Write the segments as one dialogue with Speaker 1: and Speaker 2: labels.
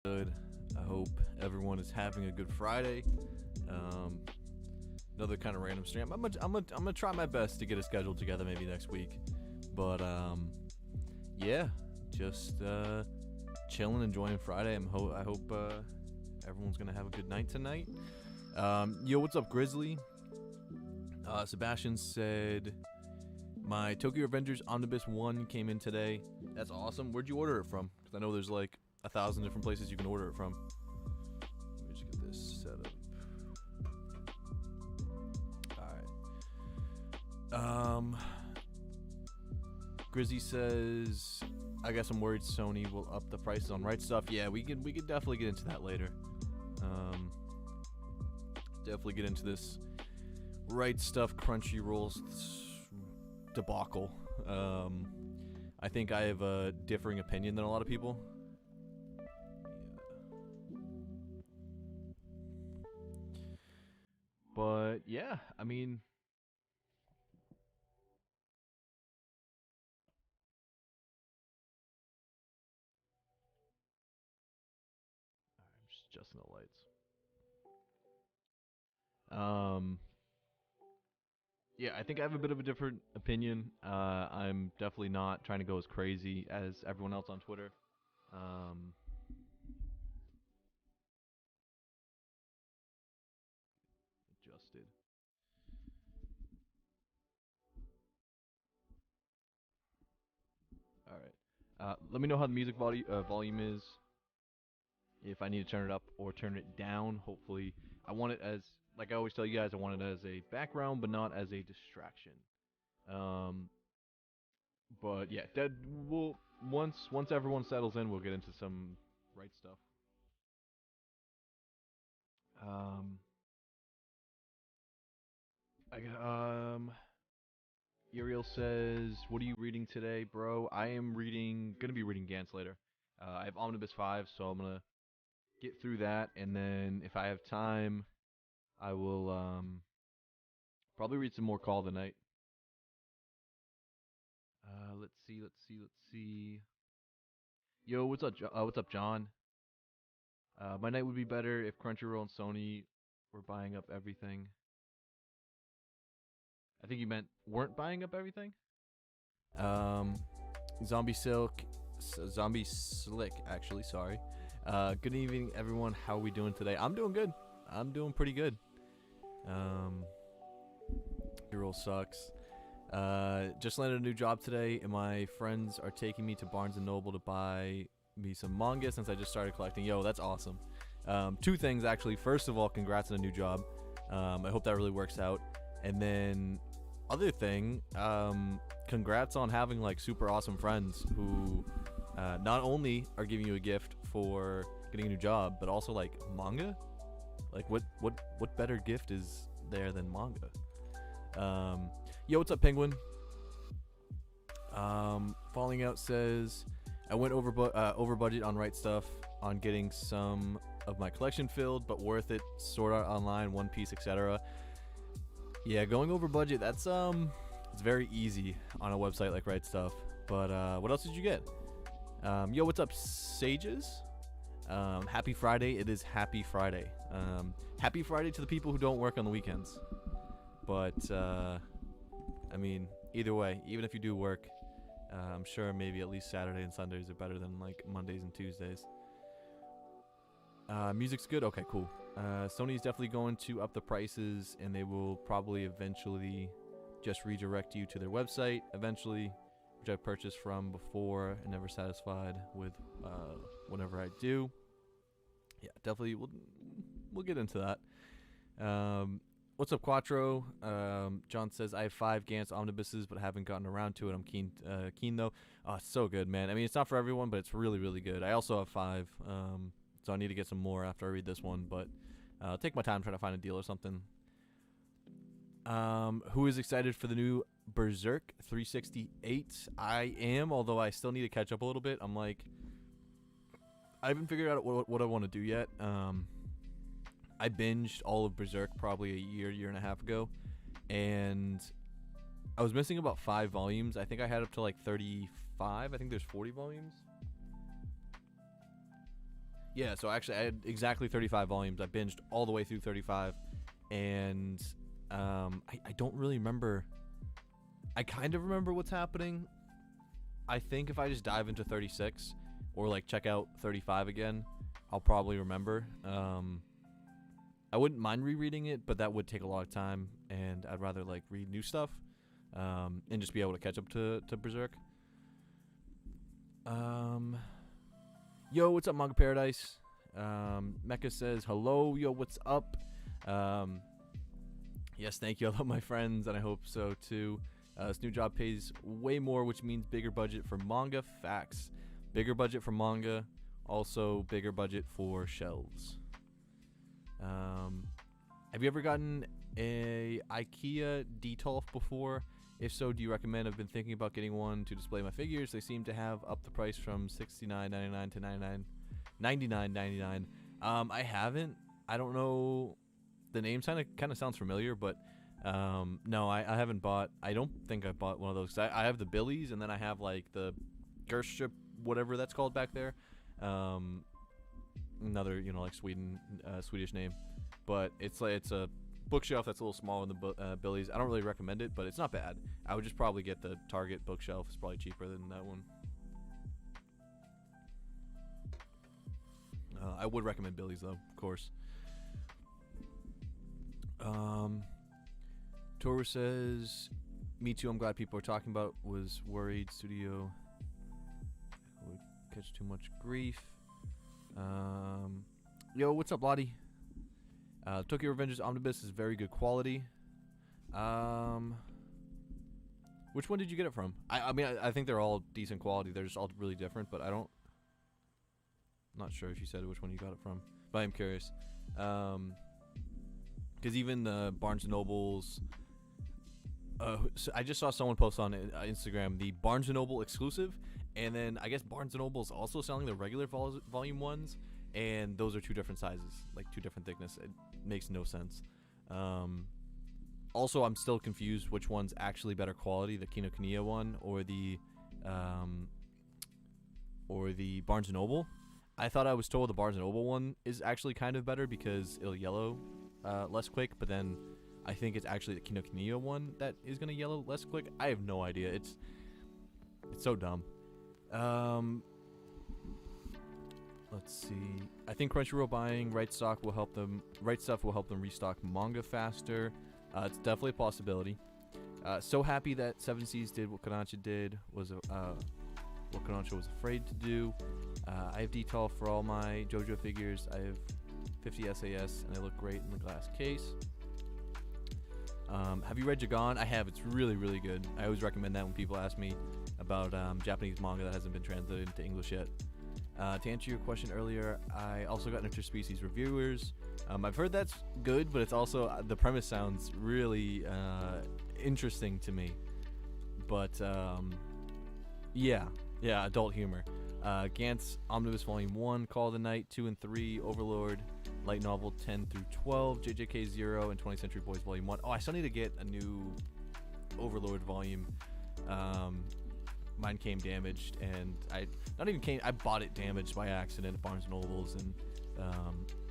Speaker 1: Good. I hope everyone is having a good Friday. Um, Another kind of random stream. I'm gonna try my best to get a schedule together maybe next week. But yeah, just chilling, enjoying Friday. I hope everyone's gonna have a good night tonight. Yo, what's up, Grizzly? Sebastian said my Tokyo Revengers Omnibus 1 came in today. That's awesome. Where'd you order it from? Because I know there's like 1,000 different places you can order it from. Let me just get this set up. Alright. Grizzy says, I guess I'm worried Sony will up the prices on Rightstuf. Yeah, we could definitely get into that later. Definitely get into this Rightstuf Crunchyroll debacle. I think I have a differing opinion than a lot of people. But yeah, I mean, I'm just adjusting the lights. Yeah, I think I have a bit of a different opinion. I'm definitely not trying to go as crazy as everyone else on Twitter. Adjusted. All right. Let me know how the music volume is. If I need to turn it up or turn it down. Hopefully, I want it as, like I always tell you guys, I want it as a background, but not as a distraction. But yeah, that will once everyone settles in, we'll get into some right stuff. Um, Uriel says, "What are you reading today, bro?" I am gonna be reading Gantz later. I have Omnibus 5, so I'm gonna get through that, and then if I have time, I will probably read some more Call of the Night. Let's see. Yo, what's up, John? My night would be better if Crunchyroll and Sony were buying up everything. I think you meant weren't buying up everything. Um, Zombie Silk, Zombie Slick, actually. Sorry. Good evening, everyone. How are we doing today? I'm doing good. I'm doing pretty good. Crunchyroll sucks. Just landed a new job today, and my friends are taking me to Barnes and Noble to buy me some manga since I just started collecting. Yo, that's awesome. Two things actually. First of all, congrats on a new job. I hope that really works out. And then other thing, congrats on having like super awesome friends who not only are giving you a gift for getting a new job, but also like manga. Like what better gift is there than manga? Yo, what's up, Penguin? Falling Out says, I went over budget on Rightstuf on getting some of my collection filled, but worth it. Sword Art Online, One Piece, etc. Yeah, going over budget, that's it's very easy on a website like Rightstuf. But what else did you get? Yo, what's up, Sages? Happy Friday. It is Happy Friday. Happy Friday to the people who don't work on the weekends. But I mean, either way, even if you do work, I'm sure maybe at least Saturday and Sundays are better than like Mondays and Tuesdays. Music's good? Okay, cool. Sony's definitely going to up the prices, and they will probably eventually just redirect you to their website eventually, which I've purchased from before and never satisfied with whenever I do. Yeah, definitely we'll get into that. What's up, Quattro? John says, I have 5 Gantz omnibuses, but haven't gotten around to it. I'm keen though. Oh, it's so good, man. I mean, it's not for everyone, but it's really, really good. I also have 5, so I need to get some more after I read this one, but I'll take my time trying to find a deal or something. Who is excited for the new Berserk 368? I am, although I still need to catch up a little bit. I'm like, I haven't figured out what I want to do yet. I binged all of Berserk probably a year and a half ago, and I was missing about 5 volumes. I think I had up to like 35. I think there's 40 volumes. Yeah, so actually I had exactly 35 volumes. I binged all the way through 35, and I don't really remember. I kind of remember what's happening. I think if I just dive into 36 or like check out 35 again, I'll probably remember. I wouldn't mind rereading it, but that would take a lot of time, and I'd rather like read new stuff and just be able to catch up to Berserk. Yo, what's up, Manga Paradise? Mecha says, hello. Yo, what's up? Yes, thank you. I love my friends, and I hope so too. This new job pays way more, which means bigger budget for manga. Facts. Bigger budget for manga, also bigger budget for shelves. Have you ever gotten a IKEA Detolf before? If so, do you recommend? I've been thinking about getting one to display my figures. They seem to have upped the price from $69.99 to $99.99. I haven't. I don't know. The name kind of sounds familiar, but no, I haven't bought. I don't think I bought one of those. I have the Billies, and then I have like the Gerstrip, whatever that's called back there. Another, like Swedish name, but it's a bookshelf that's a little smaller than the Billies. I don't really recommend it, but it's not bad. I would just probably get the Target bookshelf. It's probably cheaper than that one. I would recommend Billies though, of course. Toru says, me too, I'm glad people are talking about. Was worried studio would catch too much grief. Yo, what's up, Lottie? Tokyo Revengers Omnibus is very good quality. Which one did you get it from? I mean, I think they're all decent quality. They're just all really different, but I'm not sure if you said which one you got it from, but I'm curious. Because even the Barnes & Nobles, so I just saw someone post on Instagram the Barnes & Noble exclusive, and then I guess Barnes & Noble is also selling the regular volume ones, and those are 2 different sizes, like 2 different thickness. It makes no sense. Also, I'm still confused which one's actually better quality, the Kinokuniya one or the Barnes & Noble. I thought I was told the Barnes & Noble one is actually kind of better because it'll yellow less quick, but then I think it's actually the Kinokuniya one that is going to yellow less quick. I have no idea. It's so dumb. Let's see. I think Crunchyroll buying Rightstuf will help them restock manga faster. It's definitely a possibility. So happy that Seven Seas did what Kodansha did, what Kodansha was afraid to do. I have detail for all my JoJo figures. I have 50 SAS, and they look great in the glass case. Have you read Jagan? I have. It's really, really good. I always recommend that when people ask me about Japanese manga that hasn't been translated into English yet. To answer your question earlier, I also got interspecies reviewers. I've heard that's good, but it's also the premise sounds really interesting to me. But yeah, adult humor. Gantz Omnibus Volume 1, Call of the Night 2 and 3, Overlord, Light Novel 10 through 12, JJK 0, and 20th Century Boys Volume 1. Oh, I still need to get a new Overlord volume. Mine came damaged, and I bought it damaged by accident at Barnes & Nobles, and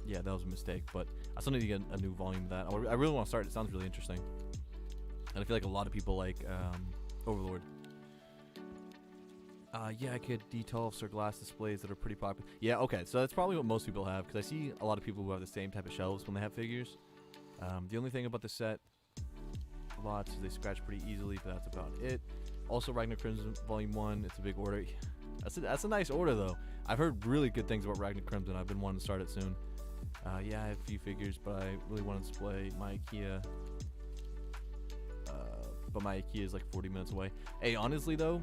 Speaker 1: yeah, that was a mistake, but I still need to get a new volume of that. I really want to start. It sounds really interesting, and I feel like a lot of people like Overlord. Yeah, I could detail Sir Glass displays that are pretty popular. Yeah, okay, so that's probably what most people have, because I see a lot of people who have the same type of shelves when they have figures. The only thing about the set lots is they scratch pretty easily, but that's about it. Also, Ragnar Crimson Volume 1, it's a big order. That's a nice order, though. I've heard really good things about Ragnar Crimson. I've been wanting to start it soon. Yeah, I have a few figures, but I really want to display my IKEA. But my IKEA is like 40 minutes away. Hey, honestly, though,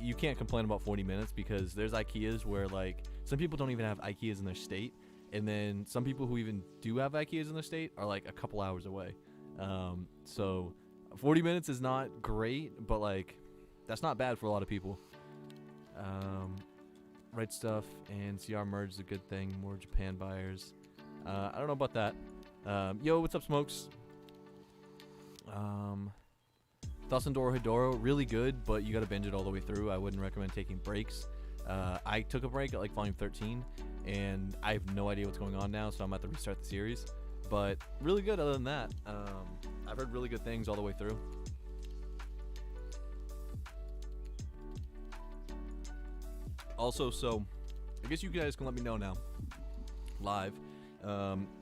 Speaker 1: you can't complain about 40 minutes, because there's IKEAs where, like, some people don't even have IKEAs in their state, and then some people who even do have IKEAs in their state are like a couple hours away. So 40 minutes is not great, but like that's not bad for a lot of people. Rightstuf and CR merge is a good thing. More Japan buyers. I don't know about that. Yo, what's up, Smokes? Thousand Hidoro, really good, but you gotta binge it all the way through. I wouldn't recommend taking breaks. I took a break at like volume 13, and I have no idea what's going on now, so I'm about to restart the series. But really good other than that. I've heard really good things all the way through. Also, so I guess you guys can let me know now live.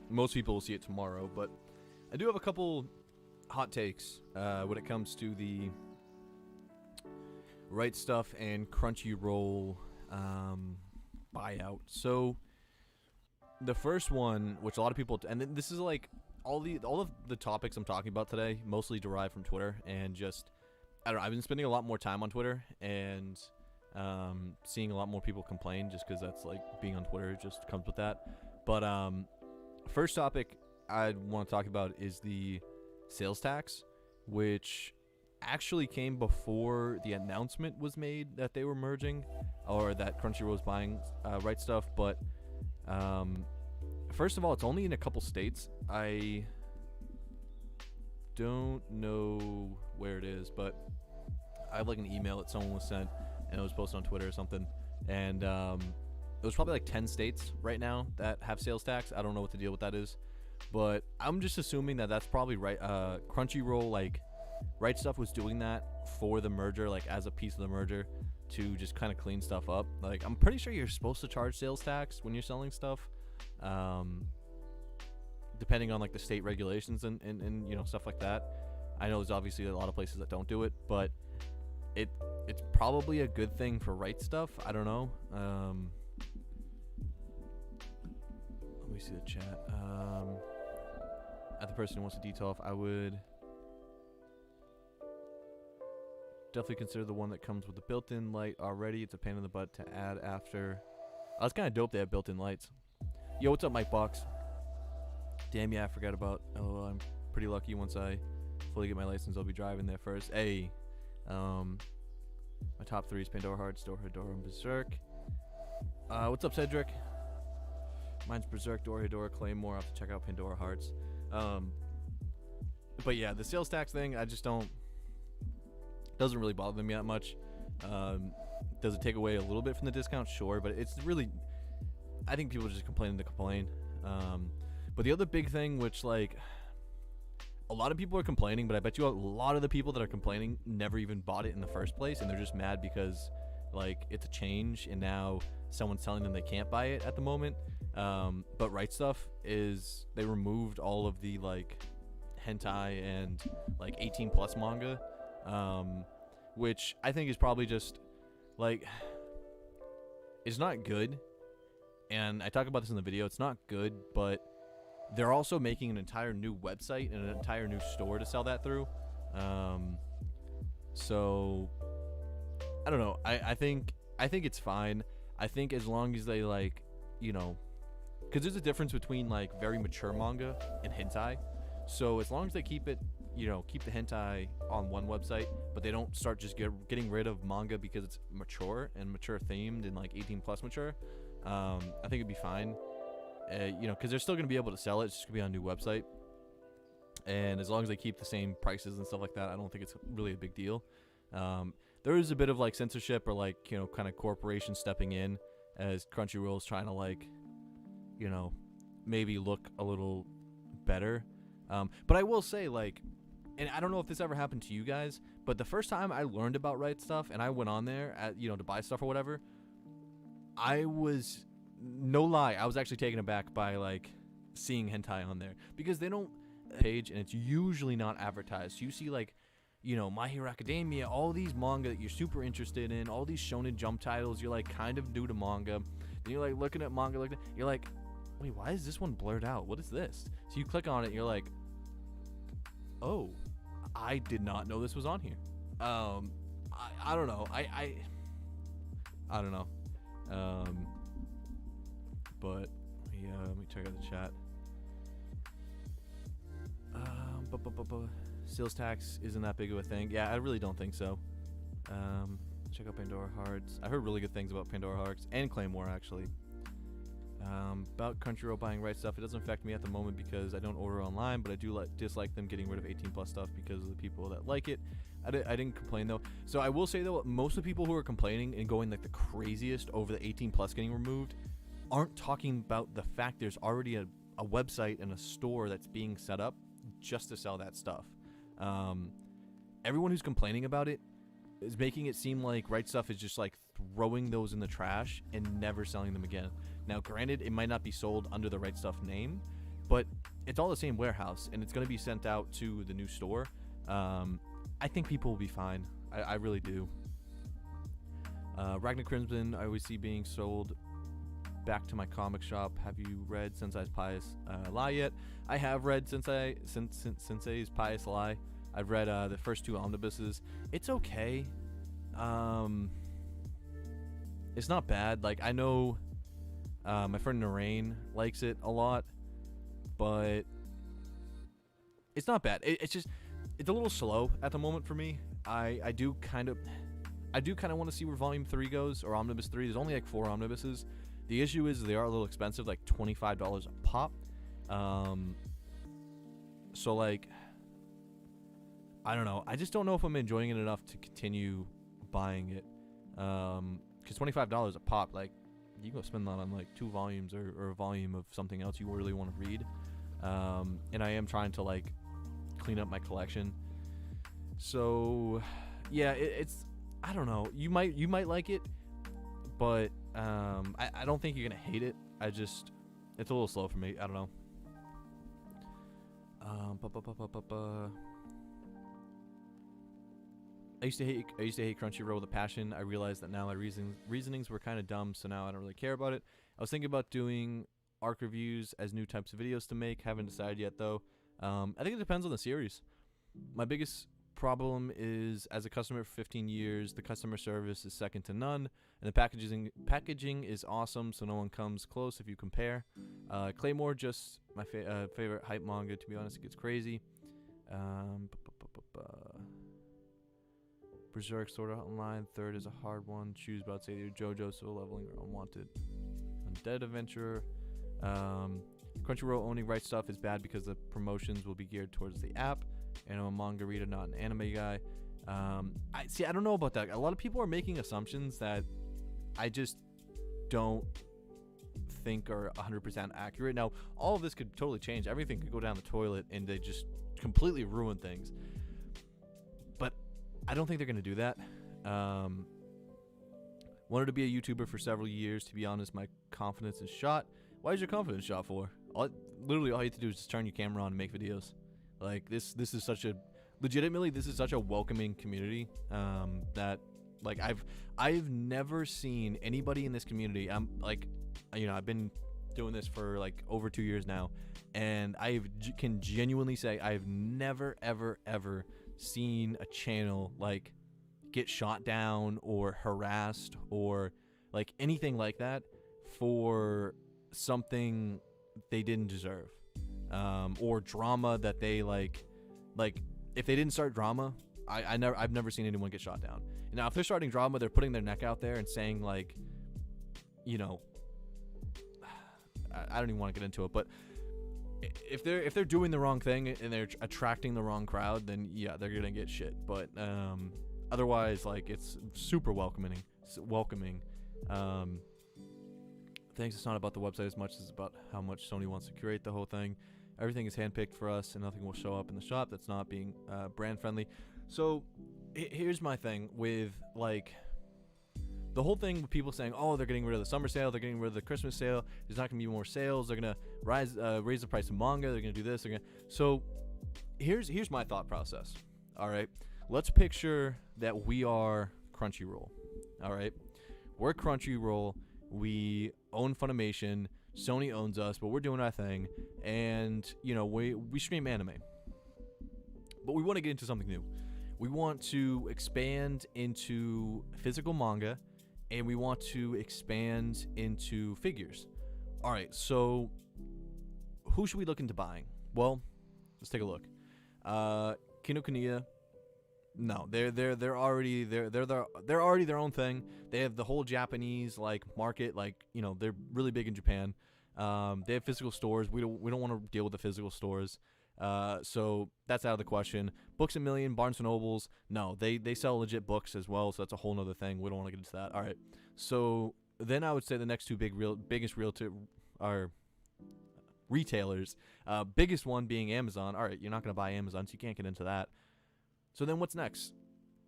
Speaker 1: Most people will see it tomorrow, but I do have a couple hot takes when it comes to the Rightstuf and Crunchyroll buyout. So the first one, which a lot of people, and this is like all of the topics I'm talking about today, mostly derived from Twitter, and just I don't know. I've been spending a lot more time on Twitter and seeing a lot more people complain, just because that's like being on Twitter just comes with that. But first topic I want to talk about is the sales tax, which actually came before the announcement was made that they were merging, or that Crunchyroll was buying Rightstuf. But first of all, it's only in a couple states. I don't know where it is, but I have like an email that someone was sent, and it was posted on Twitter or something, and it was probably like 10 states right now that have sales tax. I don't know what the deal with that is, but I'm just assuming that that's probably right. Crunchyroll, like, Rightstuf was doing that for the merger, like as a piece of the merger, to just kind of clean stuff up. Like, I'm pretty sure you're supposed to charge sales tax when you're selling stuff, depending on like the state regulations and you know, stuff like that. I know there's obviously a lot of places that don't do it, but it's probably a good thing for Rightstuf. I don't know. Let me see the chat. At the person who wants to detail off, I would definitely consider the one that comes with the built-in light already. It's a pain in the butt to add after. Oh, it's kind of dope they have built-in lights. Yo, what's up, Mike Box? Damn, yeah, I forgot about. Oh, I'm pretty lucky. Once I fully get my license, I'll be driving there first. Hey, my top 3 is Pandora Hearts, Dorohedoro, and Berserk. What's up, Cedric? Mine's Berserk, Dorohedoro, Claymore. I'll have to check out Pandora Hearts. But yeah, the sales tax thing, I just don't. Doesn't really bother me that much. Does it take away a little bit from the discount? Sure, but it's really, I think people are just complaining to complain. But the other big thing, which like a lot of people are complaining, but I bet you a lot of the people that are complaining never even bought it in the first place, and they're just mad because like it's a change and now someone's telling them they can't buy it at the moment. But Rightstuf is, they removed all of the like hentai and like 18 plus manga, which I think is probably just like, is not good, and I talk about this in the video. It's not good, but they're also making an entire new website and an entire new store to sell that through. So I don't know. I think it's fine. I think as long as they, like, you know, because there's a difference between like very mature manga and hentai. So as long as they keep it, you know, keep the hentai on one website, but they don't start just getting rid of manga because it's mature and mature themed and like 18 plus mature, I think it'd be fine. You know, because they're still going to be able to sell it. It's just going to be on a new website. And as long as they keep the same prices and stuff like that, I don't think it's really a big deal. There is a bit of like censorship or like, you know, kind of corporation stepping in as Crunchyroll is trying to, like, you know, maybe look a little better. But I will say, like, and I don't know if this ever happened to you guys, but the first time I learned about Rightstuf and I went on there at, you know, to buy stuff or whatever, I was, no lie, I was actually taken aback by like seeing hentai on there, because they don't page and it's usually not advertised. So you see, like, you know, My Hero Academia, all these manga that you're super interested in, all these Shonen Jump titles you're like kind of new to manga, and you're like looking at manga like that, you're like, wait, why is this one blurred out? What is this? So you click on it and you're like, oh, I did not know this was on here. I don't know. I don't know. But yeah, let me check out the chat. Sales tax isn't that big of a thing. Yeah, I really don't think so. Check out Pandora Hearts. I've heard really good things about Pandora Hearts and Claymore, actually. About Crunchyroll buying Rightstuf, it doesn't affect me at the moment because I don't order online, but I do dislike them getting rid of 18 plus stuff because of the people that like it. I didn't complain though. So I will say though, most of the people who are complaining and going like the craziest over the 18 plus getting removed aren't talking about the fact there's already a website and a store that's being set up just to sell that stuff. Everyone who's complaining about it is making it seem like Rightstuf is just like throwing those in the trash and never selling them again. Now, granted, it might not be sold under the Rightstuf name, but it's all the same warehouse and it's going to be sent out to the new store. I think people will be fine. I really do. Ragnar Crimson, I always see being sold back to my comic shop. Have you read Sensei's Pious Lie yet? I have read Sensei's Pious Lie. I've read the first two omnibuses. It's okay. It's not bad. Like, I know my friend Narain likes it a lot, but it's not bad. It's just, it's a little slow at the moment for me. I do kind of want to see where Volume 3 goes, or Omnibus 3. There's only like 4 omnibuses. The issue is they are a little expensive, like $25 a pop. So like, I don't know. I just don't know if I'm enjoying it enough to continue buying it. Because $25 a pop, like, you go spend that on like 2 volumes or a volume of something else you really want to read. And I am trying to like clean up my collection. So yeah, it's I don't know. You might like it, but I don't think you're gonna hate it. it's a little slow for me. I don't know. I used to hate Crunchyroll with a passion. I realized that now my reasonings were kind of dumb, so now I don't really care about it. I was thinking about doing arc reviews as new types of videos to make. Haven't decided yet though. I think it depends on the series. My biggest problem is, as a customer for 15 years, the customer service is second to none, and the packaging is awesome, so no one comes close if you compare. Claymore, just my favorite hype manga, to be honest. It gets crazy. Berserk, Sword Art Online. Third is a hard one. Choose, but I'd say either JoJo, Solo Leveling, or Unwanted. Undead Adventurer. Crunchyroll owning Rightstuf is bad because the promotions will be geared towards the app. And I'm a manga reader, not an anime guy. I don't know about that. A lot of people are making assumptions that I just don't think are 100% accurate. Now, all of this could totally change. Everything could go down the toilet and they just completely ruin things. But I don't think they're going to do that. Wanted to be a YouTuber for several years. To be honest, my confidence is shot. Why is your confidence shot for? Literally, all you have to do is just turn your camera on and make videos. Like, this is such a... Legitimately, this is such a welcoming community that Like I've never seen anybody in this community. I'm like, I've been doing this for like over 2 years now, and can genuinely say I've never ever seen a channel like get shot down or harassed or like anything like that for something they didn't deserve, or drama that they like if they didn't start drama, I've never seen anyone get shot down. Now if they're starting drama, they're putting their neck out there and saying like, I don't even want to get into it, but if they're doing the wrong thing and they're attracting the wrong crowd, then yeah, they're gonna get shit. But otherwise, like, it's super welcoming. Thanks. It's not about the website as much as about how much Sony wants to curate the whole thing. Everything is handpicked for us, and nothing will show up in the shop that's not being brand friendly. So here's my thing with like the whole thing with people saying, oh, they're getting rid of the summer sale, they're getting rid of the Christmas sale, there's not going to be more sales, they're going to raise the price of manga, they're going to do this, so here's my thought process. All right, let's picture that we are Crunchyroll. All right, we're Crunchyroll, we own Funimation, Sony owns us, but we're doing our thing, and we stream anime, but we want to get into something new. We want to expand into physical manga, and we want to expand into figures. All right, so who should we look into buying? Well, let's take a look. Kinokuniya, no, they're already their own thing. They have the whole Japanese like market, like they're really big in Japan. They have physical stores. We don't want to deal with the physical stores. So that's out of the question. Books A Million, Barnes & Nobles, no, they sell legit books as well, so that's a whole nother thing. We don't want to get into that. All right, so then I would say the next two biggest retailers, biggest one being Amazon. All right, you're not going to buy Amazon, so you can't get into that. So then what's next?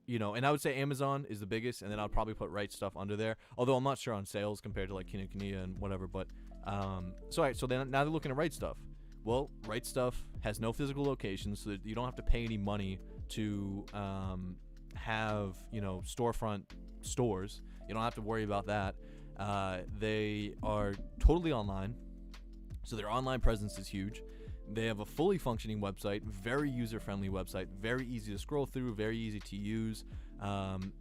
Speaker 1: And I would say Amazon is the biggest, and then I'd probably put Rightstuf under there, although I'm not sure on sales compared to like Kinokuniya and whatever. But so all right, so then now they're looking at Rightstuf. Well, Rightstuf has no physical locations, so that you don't have to pay any money to have storefront stores. You don't have to worry about that. They are totally online, so their online presence is huge. They have a fully functioning website, very user-friendly website, very easy to scroll through, very easy to use.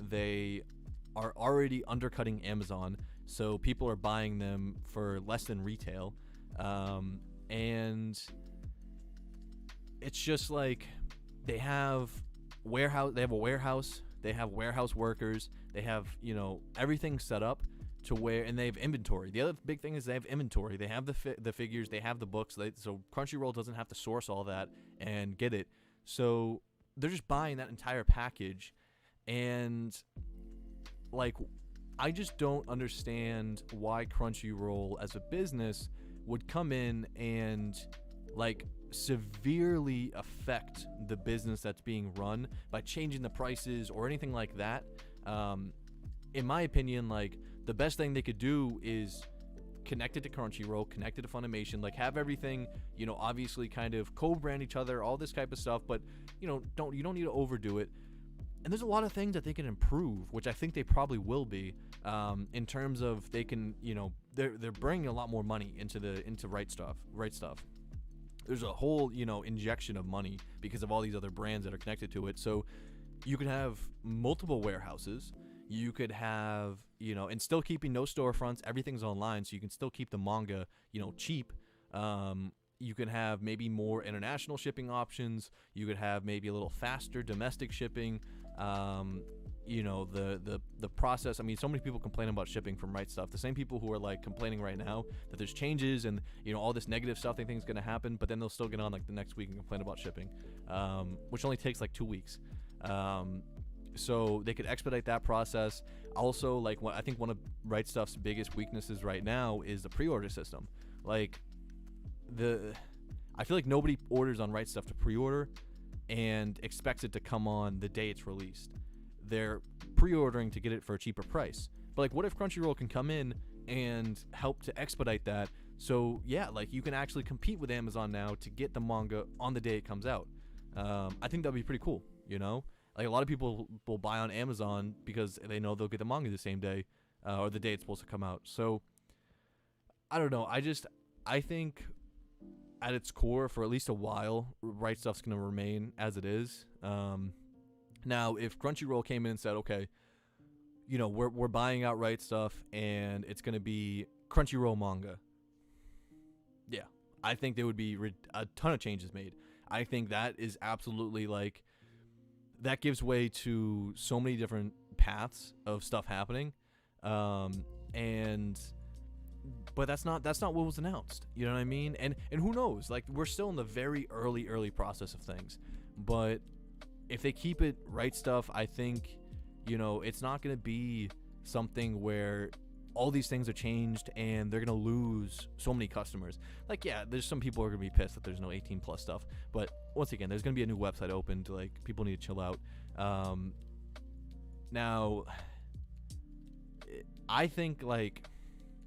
Speaker 1: They are already undercutting Amazon, so people are buying them for less than retail. And it's just like they have a warehouse, they have warehouse workers, they have everything set up to where, and they have inventory. The other big thing is they have inventory. They have the figures, they have the books, so Crunchyroll doesn't have to source all that and get it. So they're just buying that entire package, and like I just don't understand why Crunchyroll as a business would come in and like severely affect the business that's being run by changing the prices or anything like that. In my opinion, like the best thing they could do is connect it to Crunchyroll, connect it to Funimation, like have everything, obviously kind of co-brand each other, all this type of stuff, but you don't need to overdo it. And there's a lot of things that they can improve, which I think they probably will be, in terms of they can, they're bringing a lot more money into Rightstuf. There's a whole, injection of money because of all these other brands that are connected to it. So you could have multiple warehouses. You could have, and still keeping no storefronts. Everything's online, so you can still keep the manga, cheap. You can have maybe more international shipping options. You could have maybe a little faster domestic shipping. The process. I mean, so many people complain about shipping from Rightstuf. The same people who are like complaining right now that there's changes and all this negative stuff they think is going to happen, but then they'll still get on like the next week and complain about shipping, which only takes like 2 weeks. So they could expedite that process. Also, like I think one of Rightstuf's biggest weaknesses right now is the pre-order system. Like I feel like nobody orders on Rightstuf to pre-order and expects it to come on the day it's released. They're pre-ordering to get it for a cheaper price. But like, what if Crunchyroll can come in and help to expedite that? So yeah, like you can actually compete with Amazon now to get the manga on the day it comes out. I think that'd be pretty cool. Like, a lot of people will buy on Amazon because they know they'll get the manga the same day, or the day it's supposed to come out. So I don't know. I think at its core, for at least a while, Rightstuf's going to remain as it is. Now, if Crunchyroll came in and said, okay, we're buying out Rightstuf and it's going to be Crunchyroll manga, yeah, I think there would be a ton of changes made. I think that is absolutely like, that gives way to so many different paths of stuff happening, but that's not what was announced. You know what I mean? And who knows? Like, we're still in the very early process of things. But if they keep it Rightstuf, I think it's not going to be something where all these things are changed and they're going to lose so many customers. Like, yeah, there's some people who are going to be pissed that there's no 18 plus stuff, but once again, there's going to be a new website opened. Like, people need to chill out. Now, I think, like,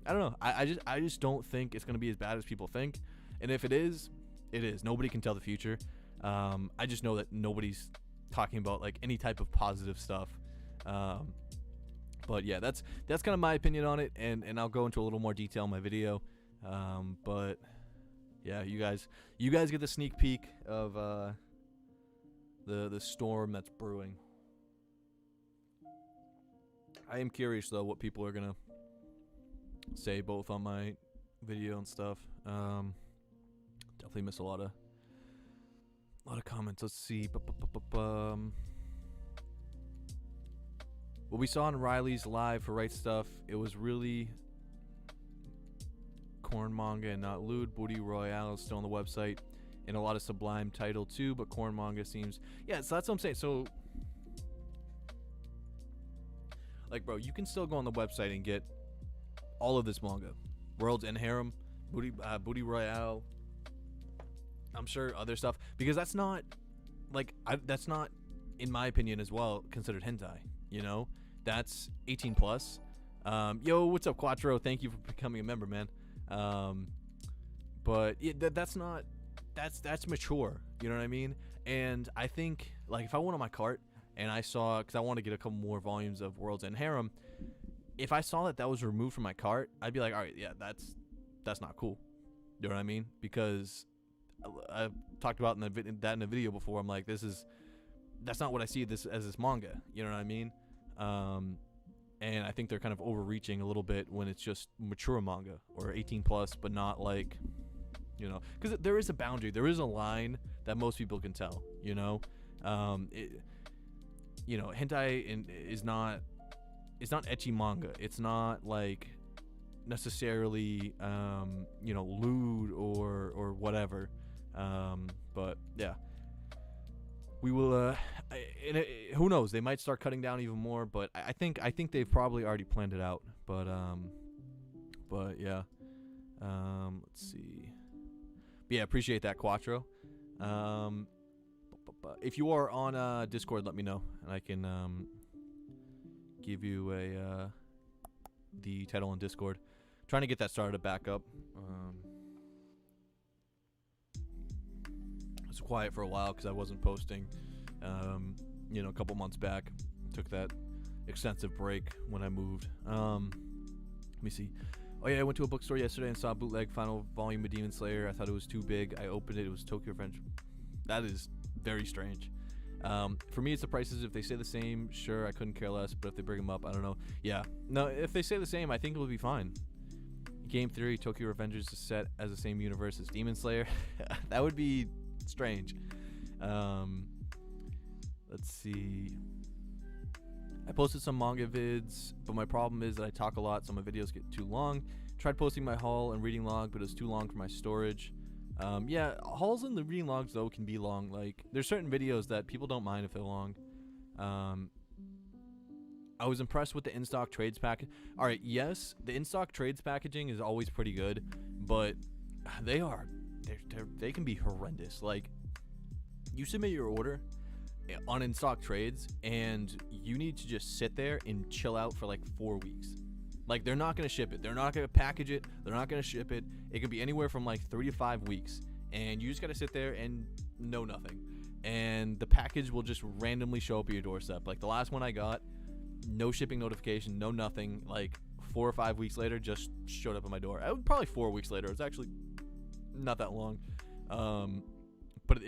Speaker 1: I don't know. I just don't think it's going to be as bad as people think. And if it is, it is. Nobody can tell the future. I just know that nobody's talking about, like, any type of positive stuff. But yeah, that's kind of my opinion on it, and I'll go into a little more detail in my video. But yeah, you guys get the sneak peek of the storm that's brewing. I am curious though what people are gonna say both on my video and stuff. Definitely miss a lot of comments. Let's see. What we saw in Riley's live for Rightstuf, it was really Corn Manga and not Lewd. Booty Royale is still on the website, and a lot of Sublime title too, but Corn Manga seems... Yeah, so that's what I'm saying. So, like, bro, you can still go on the website and get all of this manga. World's End Harem, Booty Royale, I'm sure other stuff, because that's not, like, that's not, in my opinion as well, considered hentai, That's 18 plus. Yo, what's up, Quattro? Thank you for becoming a member, man. But yeah, that's mature. You know what I mean? And I think, like, if I went on my cart and I saw, because I want to get a couple more volumes of World's End Harem, if I saw that was removed from my cart, I'd be like, all right, yeah, that's not cool. You know what I mean? Because I've talked about that in a video before. I'm like, that's not what I see as this manga. You know what I mean? And I think they're kind of overreaching a little bit when it's just mature manga or 18 plus, but not like, because there is a boundary, there is a line that most people can tell, hentai is not, it's not ecchi manga. It's not like necessarily, lewd or whatever. But yeah. We will, who knows? They might start cutting down even more, but I think they've probably already planned it out. But yeah, let's see. But yeah, appreciate that, Quattro. If you are on Discord, let me know, and I can give you the title on Discord. Trying to get that started back up. It was quiet for a while because I wasn't posting, a couple months back. Took that extensive break when I moved. Let me see. Oh yeah, I went to a bookstore yesterday and saw a bootleg final volume of Demon Slayer. I thought it was too big. I opened it. It was Tokyo French. That is very strange. For me, it's the prices. If they stay the same, sure, I couldn't care less. But if they bring them up, I don't know. Yeah, no, if they stay the same, I think it will be fine. Game theory: Tokyo Revengers is set as the same universe as Demon Slayer. That would be strange. Let's see. I posted some manga vids, but my problem is that I talk a lot, so my videos get too long. Tried posting my haul and reading log, but it was too long for my storage. Yeah, hauls and the reading logs though can be long. Like, there's certain videos that people don't mind if they're long. I was impressed with the in-stock trades package. All right, yes, the in-stock trades packaging is always pretty good, but they can be horrendous. Like, you submit your order on in-stock trades, and you need to just sit there and chill out for like 4 weeks. Like, they're not going to ship it. They're not going to package it. They're not going to ship it. It can be anywhere from like 3 to 5 weeks, and you just got to sit there and know nothing. and the package will just randomly show up at your doorstep. Like the last one I got, no shipping notification, no nothing. Like 4 or 5 weeks later, just showed up at my door. Probably 4 weeks later. It's actually not that long. But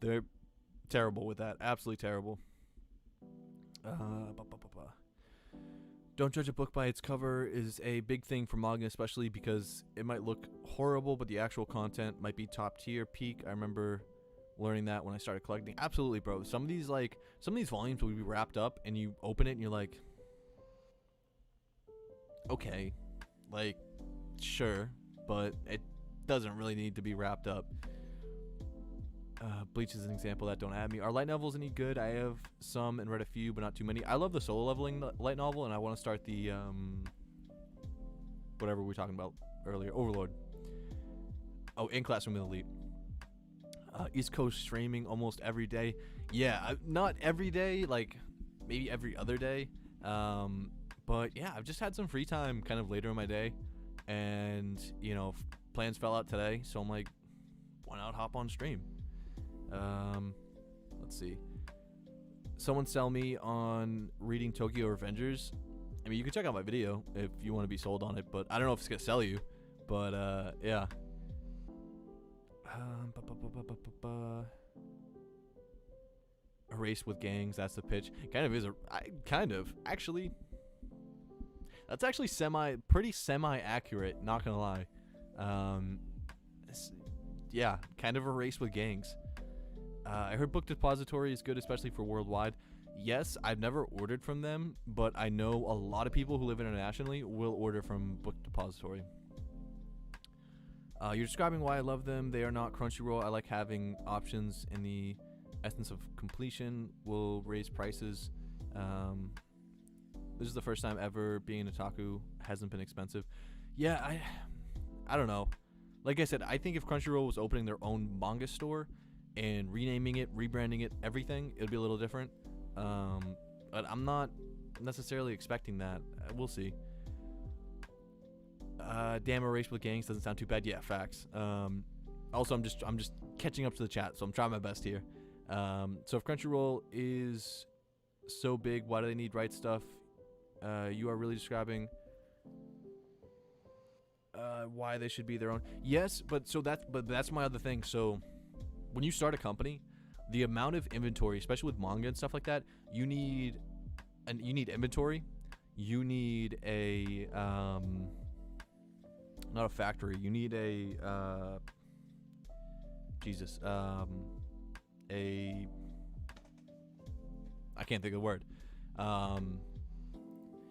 Speaker 1: they're terrible with that. Absolutely terrible. Don't judge a book by its cover is a big thing for manga, especially because it might look horrible, but the actual content might be top tier, peak. I remember learning that when I started collecting. Absolutely, bro. Some of these volumes will be wrapped up, and you open it and you're like, okay, like, sure, but it doesn't really need to be wrapped up. Bleach is an example that don't add me. Are light novels any good? I have some and read a few, but not too many. I love the solo leveling light novel, and I want to start the whatever we were talking about earlier, Overlord. Oh, in Classroom with Elite. East Coast streaming almost every day. Yeah, not every day, like maybe every other day. But yeah, I've just had some free time kind of later in my day, and you know, plans fell out today, so I'm like, why not hop on stream? Let's see. Someone sell me on reading Tokyo Revengers. I mean, you can check out my video if you want to be sold on it, but I don't know if it's gonna sell you. But yeah. A race with gangs. That's the pitch. Kind of is actually. That's actually pretty semi accurate. Not gonna lie. Yeah, kind of a race with gangs. I heard Book Depository is good, especially for worldwide. Yes, I've never ordered from them, but I know a lot of people who live internationally will order from Book Depository. You're describing why I love them. They are not Crunchyroll. I like having options in the essence of completion. Will raise prices. This is the first time ever being an otaku hasn't been expensive. Yeah, I don't know. Like I said, I think if Crunchyroll was opening their own manga store and renaming it, rebranding it, everything, it would be a little different. But I'm not necessarily expecting that. We'll see. Damn, a race with gangs doesn't sound too bad. Yeah, facts. Also, I'm just catching up to the chat, so I'm trying my best here. So if Crunchyroll is so big, why do they need Rightstuf? You are really describing why they should be their own. Yes, but that's my other thing. So when you start a company, the amount of inventory, especially with manga and stuff like that, you need inventory. You need a not a factory. You need a I can't think of the word.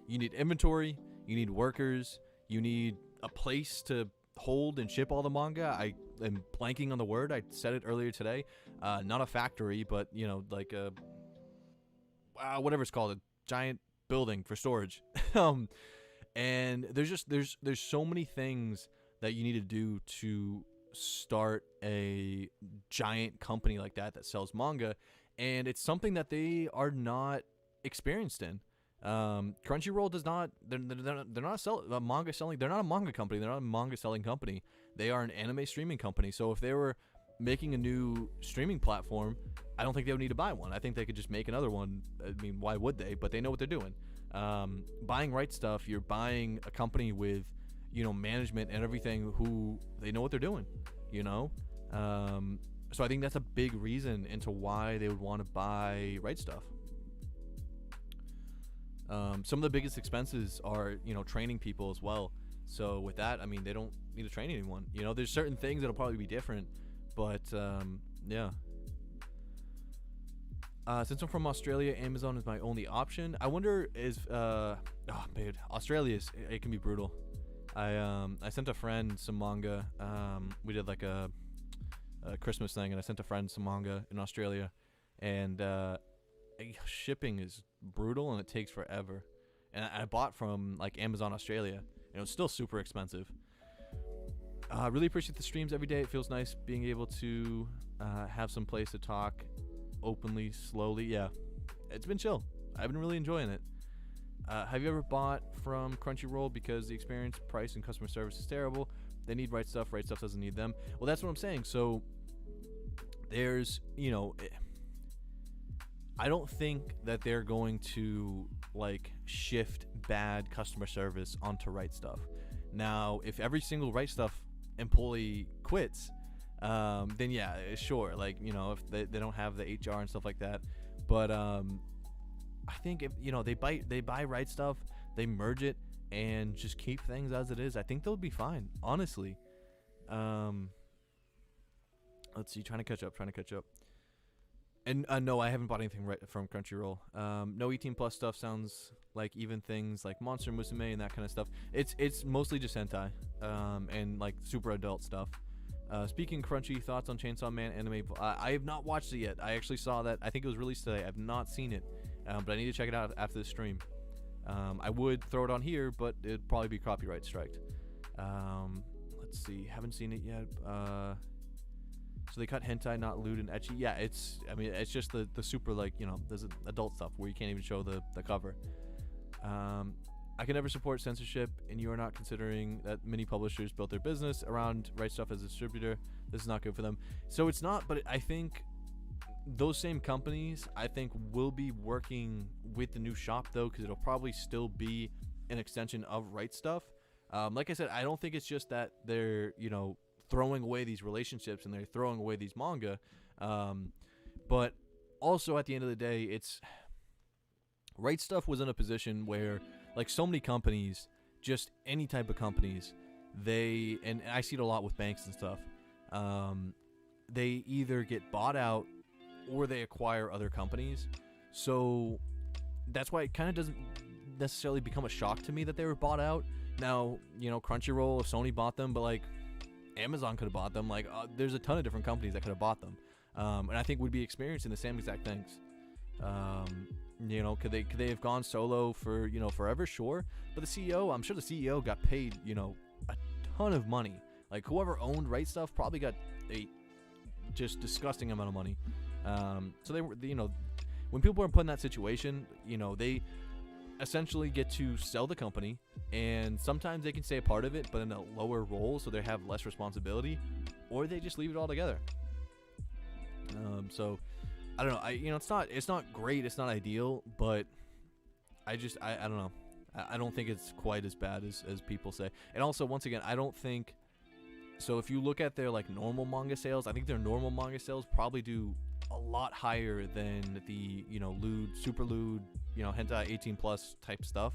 Speaker 1: You need inventory. You need workers. You need a place to hold and ship all the manga. I am blanking on the word. I said it earlier today. Not a factory, but you know, like a whatever it's called, a giant building for storage. And there's so many things that you need to do to start a giant company like that sells manga, and it's something that they are not experienced in. Crunchyroll does not. They're not a manga selling. They're not a manga company. They're not a manga selling company. They are an anime streaming company. So if they were making a new streaming platform, I don't think they would need to buy one. I think they could just make another one. I mean, why would they? But they know what they're doing. Buying Rightstuf, you're buying a company with, you know, management and everything who they know what they're doing. You know, so I think that's a big reason into why they would want to buy Rightstuf. Some of the biggest expenses are, you know, training people as well. So with that, I mean, they don't need to train anyone. You know, there's certain things that'll probably be different, but yeah. Since I'm from Australia, Amazon is my only option. I wonder Australia it can be brutal. I sent a friend some manga. We did like a Christmas thing, and I sent a friend some manga in Australia, and shipping is brutal and it takes forever. And I bought from like Amazon Australia, and it was still super expensive. Really appreciate the streams every day. It feels nice being able to have some place to talk openly, slowly. Yeah, it's been chill. I've been really enjoying it. Have you ever bought from Crunchyroll because the experience, price, and customer service is terrible? They need Rightstuf. Rightstuf doesn't need them. Well, that's what I'm saying. So there's, I don't think that they're going to like shift bad customer service onto Rightstuf. Now, if every single Rightstuf employee quits, then yeah, sure. Like, if they don't have the HR and stuff like that. But I think if they buy Rightstuf, they merge it and just keep things as it is, I think they'll be fine. Honestly. Let's see. Trying to catch up. And no, I haven't bought anything from Crunchyroll. No 18 plus stuff sounds like even things like Monster Musume and that kind of stuff. It's mostly just hentai, and like super adult stuff. Speaking Crunchy, thoughts on Chainsaw Man anime? I have not watched it yet. I actually saw that. I think it was released today. I've not seen it, but I need to check it out after the stream. I would throw it on here, but it'd probably be copyright striked. Let's see. Haven't seen it yet. So they cut hentai, not lewd and ecchi. Yeah, it's just the super, like, there's adult stuff where you can't even show the cover. I can never support censorship, and you are not considering that many publishers built their business around Rightstuf as a distributor. This is not good for them. So it's not, but I think those same companies, will be working with the new shop, though, because it'll probably still be an extension of Rightstuf. Like I said, I don't think it's just that they're, throwing away these relationships and they're throwing away these manga. But also at the end of the day, it's Rightstuf was in a position where, like so many companies, just any type of companies, and I see it a lot with banks and stuff, they either get bought out or they acquire other companies. So that's why it kind of doesn't necessarily become a shock to me that they were bought out. Now, Crunchyroll, if Sony bought them, but like Amazon could have bought them. Like, there's a ton of different companies that could have bought them, and I think would be experiencing the same exact things. Could they have gone solo for forever? Sure, but the CEO, I'm sure the CEO got paid a ton of money. Like, whoever owned Rightstuf probably got a just disgusting amount of money. So they were, when people are put in that situation, they essentially get to sell the company, and sometimes they can stay a part of it but in a lower role, so they have less responsibility, or they just leave it all together. So I don't know. It's not great, it's not ideal, but I don't know. I don't think it's quite as bad as people say. And also, once again, I don't think so. If you look at their like normal manga sales, I think their normal manga sales probably do a lot higher than the lewd, super lewd, hentai 18 plus type stuff.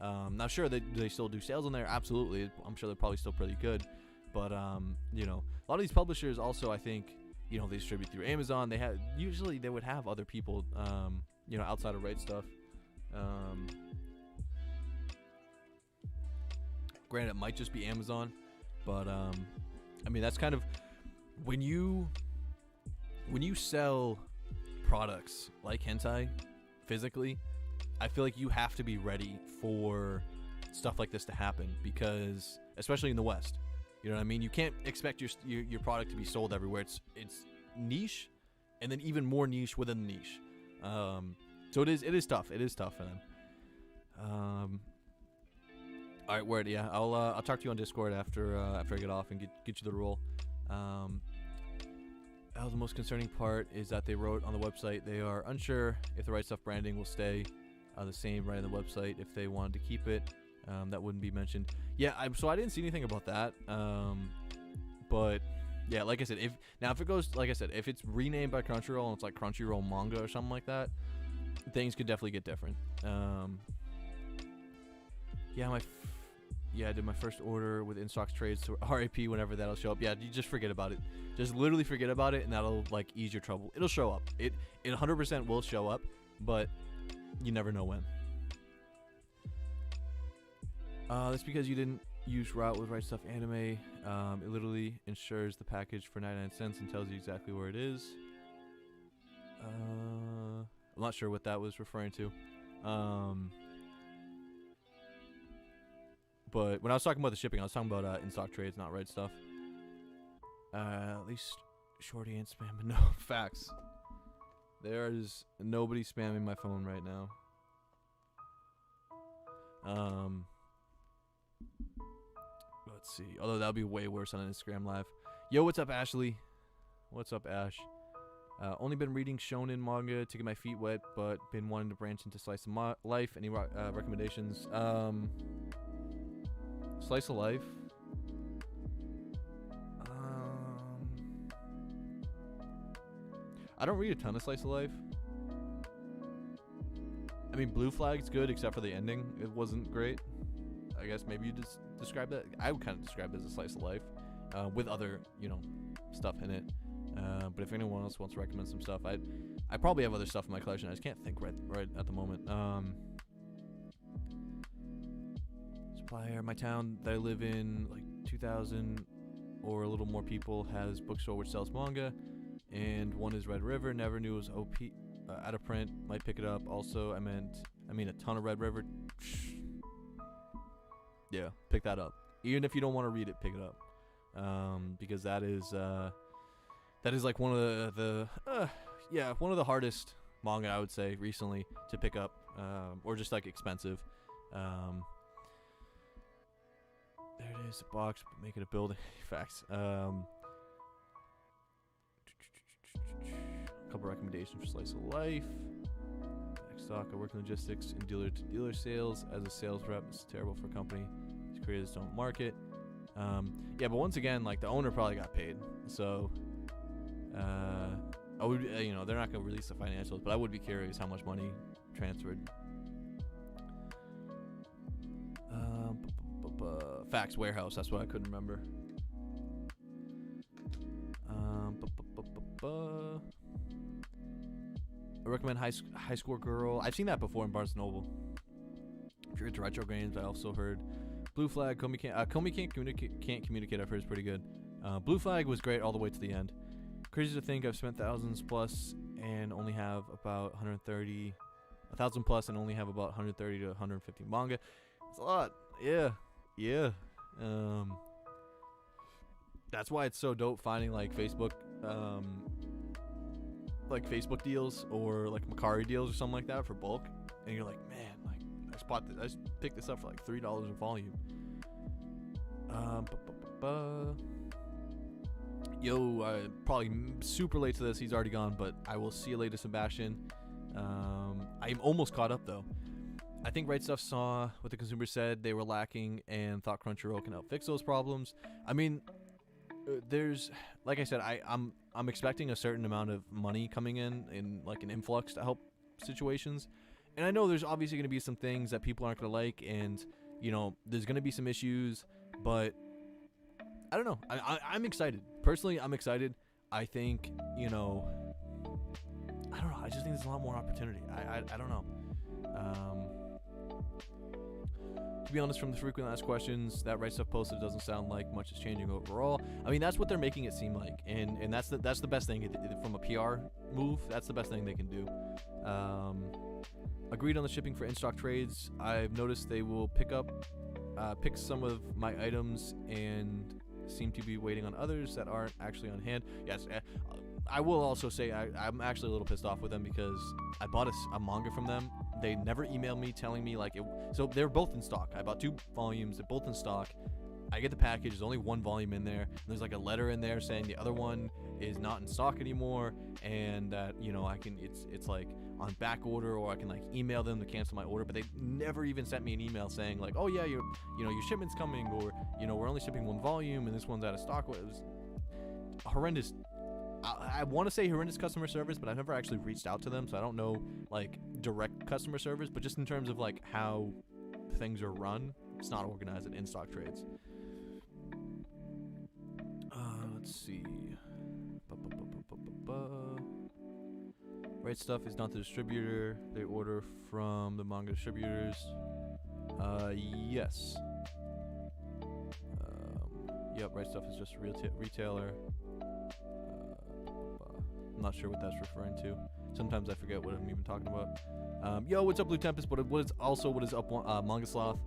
Speaker 1: Not sure that they still do sales on there. Absolutely, I'm sure they're probably still pretty good. But a lot of these publishers also, I think, they distribute through Amazon. Usually they would have other people, outside of Rightstuf. Granted, it might just be Amazon, but that's kind of when you sell products like hentai physically, I feel like you have to be ready for stuff like this to happen, because especially in the West, you know what I mean? You can't expect your product to be sold everywhere. It's niche, and then even more niche within the niche. So it is tough. It is tough for them. All right, word. Yeah, I'll talk to you on Discord after I get off and get you the rule. The most concerning part is that they wrote on the website they are unsure if the Rightstuf branding will stay the same right on the website if they wanted to keep it. That wouldn't be mentioned. Yeah, so I didn't see anything about that. But yeah, like I said, if it goes, like I said, if it's renamed by Crunchyroll and it's like Crunchyroll Manga or something like that, things could definitely get different. I did my first order with in-stock trades, so RIP whenever that'll show up. Yeah, you just forget about it. Just literally forget about it, and that'll like ease your trouble. It'll show up. It 100% will show up, but you never know when. That's because you didn't use route with Rightstuf Anime. It literally insures the package for 99 cents and tells you exactly where it is. I'm not sure what that was referring to. But when I was talking about the shipping, I was talking about in-stock trades, not Rightstuf. At least Shorty ain't spamming. No, facts. There is nobody spamming my phone right now. Let's see. Although that would be way worse on an Instagram live. Yo, what's up, Ashley? What's up, Ash? Only been reading shonen manga to get my feet wet, but been wanting to branch into slice of life. Any recommendations? Slice of life. I don't read a ton of slice of life. I mean, Blue Flag's good except for the ending. It wasn't great. I guess maybe you just describe that. I would kind of describe it as a slice of life, with other, stuff in it. But if anyone else wants to recommend some stuff, I probably have other stuff in my collection. I just can't think right at the moment. Supplier, my town that I live in, like 2,000 or a little more people, has bookstore which sells manga, and one is Red River. Never knew it was OP. Out of print. Might pick it up. Also, I mean a ton of Red River. Yeah, pick that up. Even if you don't want to read it, pick it up. Because that is like one of one of the hardest manga, I would say, recently to pick up, or just like expensive. There it is, a box, make it a building. Facts. Couple recommendations for slice of life. Backstock, I work in logistics and dealer-to-dealer sales. As a sales rep, it's terrible for a company. These creators don't market. But once again, like, the owner probably got paid, so I would, they're not gonna release the financials, but I would be curious how much money transferred. Facts Warehouse, that's what I couldn't remember. I recommend High Score Girl. I've seen that before in Barnes & Noble. If you're into retro games, I also heard Blue Flag. Comey can't communicate. I've heard is pretty good. Blue Flag was great all the way to the end. Crazy to think I've spent thousands plus and only have about 130, 1,000 plus and only have about 130 to 150 manga. It's a lot. Yeah. That's why it's so dope finding like Facebook deals or like Macari deals or something like that for bulk, and you're like, man, like I just picked this up for like $3 a volume. I'm probably super late to this. He's already gone, but I will see you later, Sebastian. I'm almost caught up though. I think Rightstuf saw what the consumer said they were lacking and thought Crunchyroll can help fix those problems. I mean, there's, like I said, I'm expecting a certain amount of money coming in like an influx to help situations, and I know there's obviously going to be some things that people aren't going to like, and there's going to be some issues, but I don't know. I'm excited. Personally, I'm excited. I think I don't know. I just think there's a lot more opportunity. I don't know. To be honest, from the frequently asked questions that Rightstuf posted, doesn't sound like much is changing overall. I mean, that's what they're making it seem like, and that's the best thing from a PR move. That's the best thing they can do. Agreed on the shipping for in-stock trades. I've noticed they will pick some of my items and seem to be waiting on others that aren't actually on hand. Yes, I will also say I'm actually a little pissed off with them because I bought a manga from them. They never emailed me telling me so they're both in stock. I bought 2 volumes. They're both in stock. I get the package. There's only 1 volume in there. And there's like a letter in there saying the other one is not in stock anymore, and that I can it's like on back order, or I can like email them to cancel my order. But they never even sent me an email saying like, oh yeah, your shipment's coming, or we're only shipping 1 volume and this one's out of stock. It was horrendous. I want to say horrendous customer service, but I've never actually reached out to them, so I don't know like direct customer service. But just in terms of like how things are run, it's not organized at in-stock trades. Let's see. Rightstuf is not the distributor. They order from the manga distributors. Yes. Yep, Rightstuf is just a retailer. I'm not sure what that's referring to. Sometimes I forget what I'm even talking about. Yo, what's up, Blue Tempest? What is up, Manga Sloth?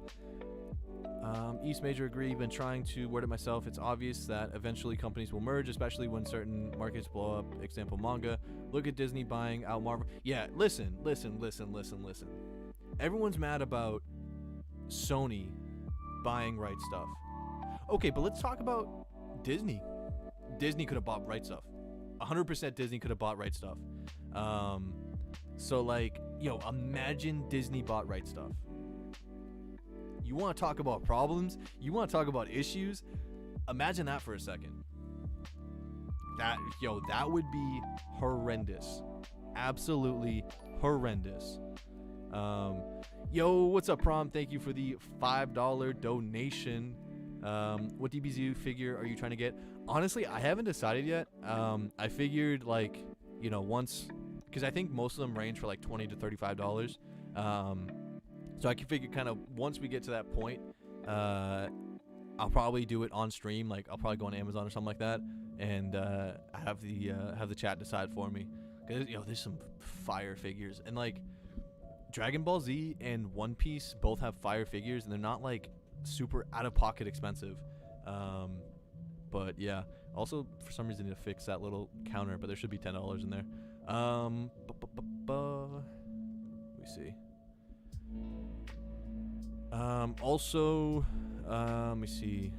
Speaker 1: East Major agree. Been trying to word it myself. It's obvious that eventually companies will merge, especially when certain markets blow up. Example, manga. Look at Disney buying out Marvel. Yeah, listen. Everyone's mad about Sony buying Rightstuf. Okay, but let's talk about Disney. Disney could have bought Rightstuf 100% Disney could have bought Rightstuf. So like, yo, imagine Disney bought Rightstuf. You want to talk about problems? You want to talk about issues? Imagine that for a second. That would be horrendous. Absolutely horrendous. Yo, what's up, Prom? Thank you for the $5 donation. What DBZ figure are you trying to get? Honestly, I haven't decided yet. I figured, like, you know, once, because I think most of them range for like $20 to $35. So I can figure kind of once we get to that point, I'll probably do it on stream. Like, I'll probably go on Amazon or something like that, and have the chat decide for me. Cause there's some fire figures, and like Dragon Ball Z and One Piece both have fire figures, and they're not like super out of pocket expensive. But yeah, also for some reason need to fix that little counter, but there should be $10 in there. Let me see. Also, let me see.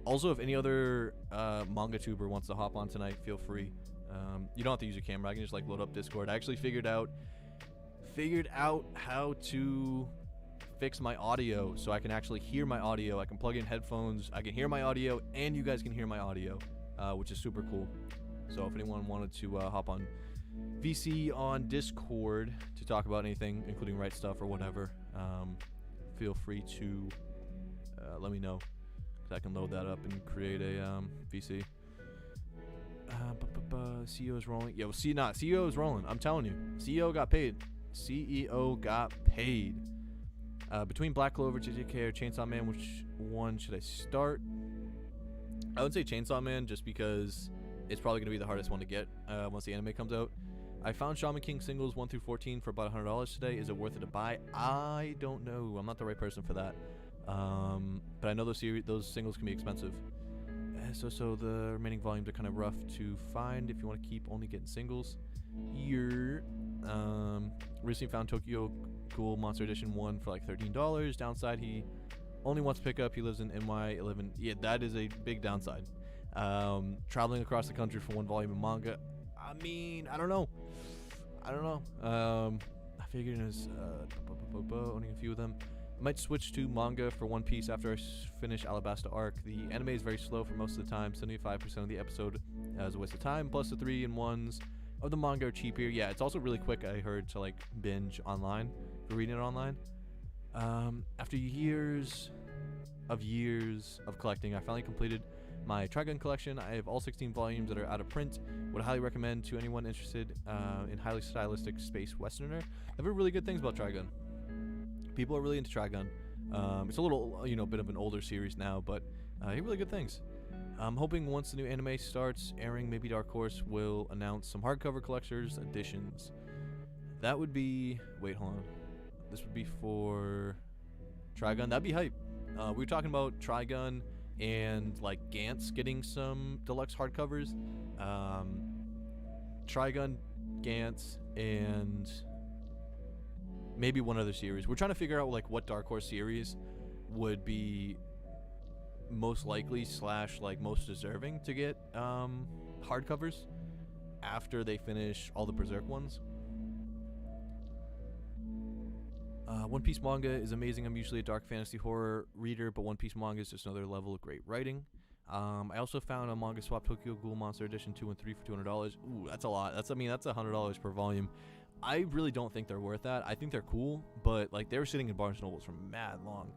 Speaker 1: Also, if any other manga tuber wants to hop on tonight, feel free. You don't have to use your camera. I can just like load up Discord. I actually figured out how to fix my audio so I can actually hear my audio. I can plug in headphones. I can hear my audio, and you guys can hear my audio, which is super cool. So if anyone wanted to hop on VC on Discord to talk about anything, including Rightstuf or whatever, feel free to let me know, because I can load that up and create a VC. CEO is rolling. Yo, CEO is rolling. I'm telling you, CEO got paid. CEO got paid. Between Black Clover, JJK, or Chainsaw Man, which one should I start? I would say Chainsaw Man, just because it's probably going to be the hardest one to get once the anime comes out. I found Shaman King singles 1 through 14 for about $100 today. Is it worth it to buy? I don't know. I'm not the right person for that. But I know those singles can be expensive. So the remaining volumes are kind of rough to find if you want to keep only getting singles. Here, recently found Tokyo Ghoul Monster Edition 1 for like $13. Downside, he only wants to pick up. He lives in NY11. Yeah, that is a big downside. Traveling across the country for one volume of manga. I mean, I don't know. I figured as owning a few of them. I might switch to manga for One Piece after I finish Alabasta arc. The anime is very slow for most of the time. 75% of the episode is a waste of time. Plus the 3-in-1s of the manga are cheaper. Yeah, it's also really quick, I heard, to like binge online, for reading it online. After years of collecting, I finally completed my Trigun collection. I have all 16 volumes that are out of print. Would highly recommend to anyone interested in highly stylistic space westerner. I've heard really good things about Trigun. People are really into Trigun. It's a little, bit of an older series now, but I hear really good things. I'm hoping once the new anime starts airing, maybe Dark Horse will announce some hardcover collector's editions. That would be... Wait, hold on. This would be for Trigun. That'd be hype. We were talking about Trigun and like Gantz getting some deluxe hardcovers. Trigun, Gantz, and maybe one other series. We're trying to figure out like what Dark Horse series would be most likely / like most deserving to get hardcovers after they finish all the Berserk ones. One Piece manga is amazing. I'm usually a dark fantasy horror reader, but One Piece manga is just another level of great writing. I also found a manga swap Tokyo Ghoul Monster Edition 2 and 3 for $200. Ooh, that's a lot. That's $100 per volume. I really don't think they're worth that. I think they're cool, but like they were sitting in Barnes & Nobles for mad long.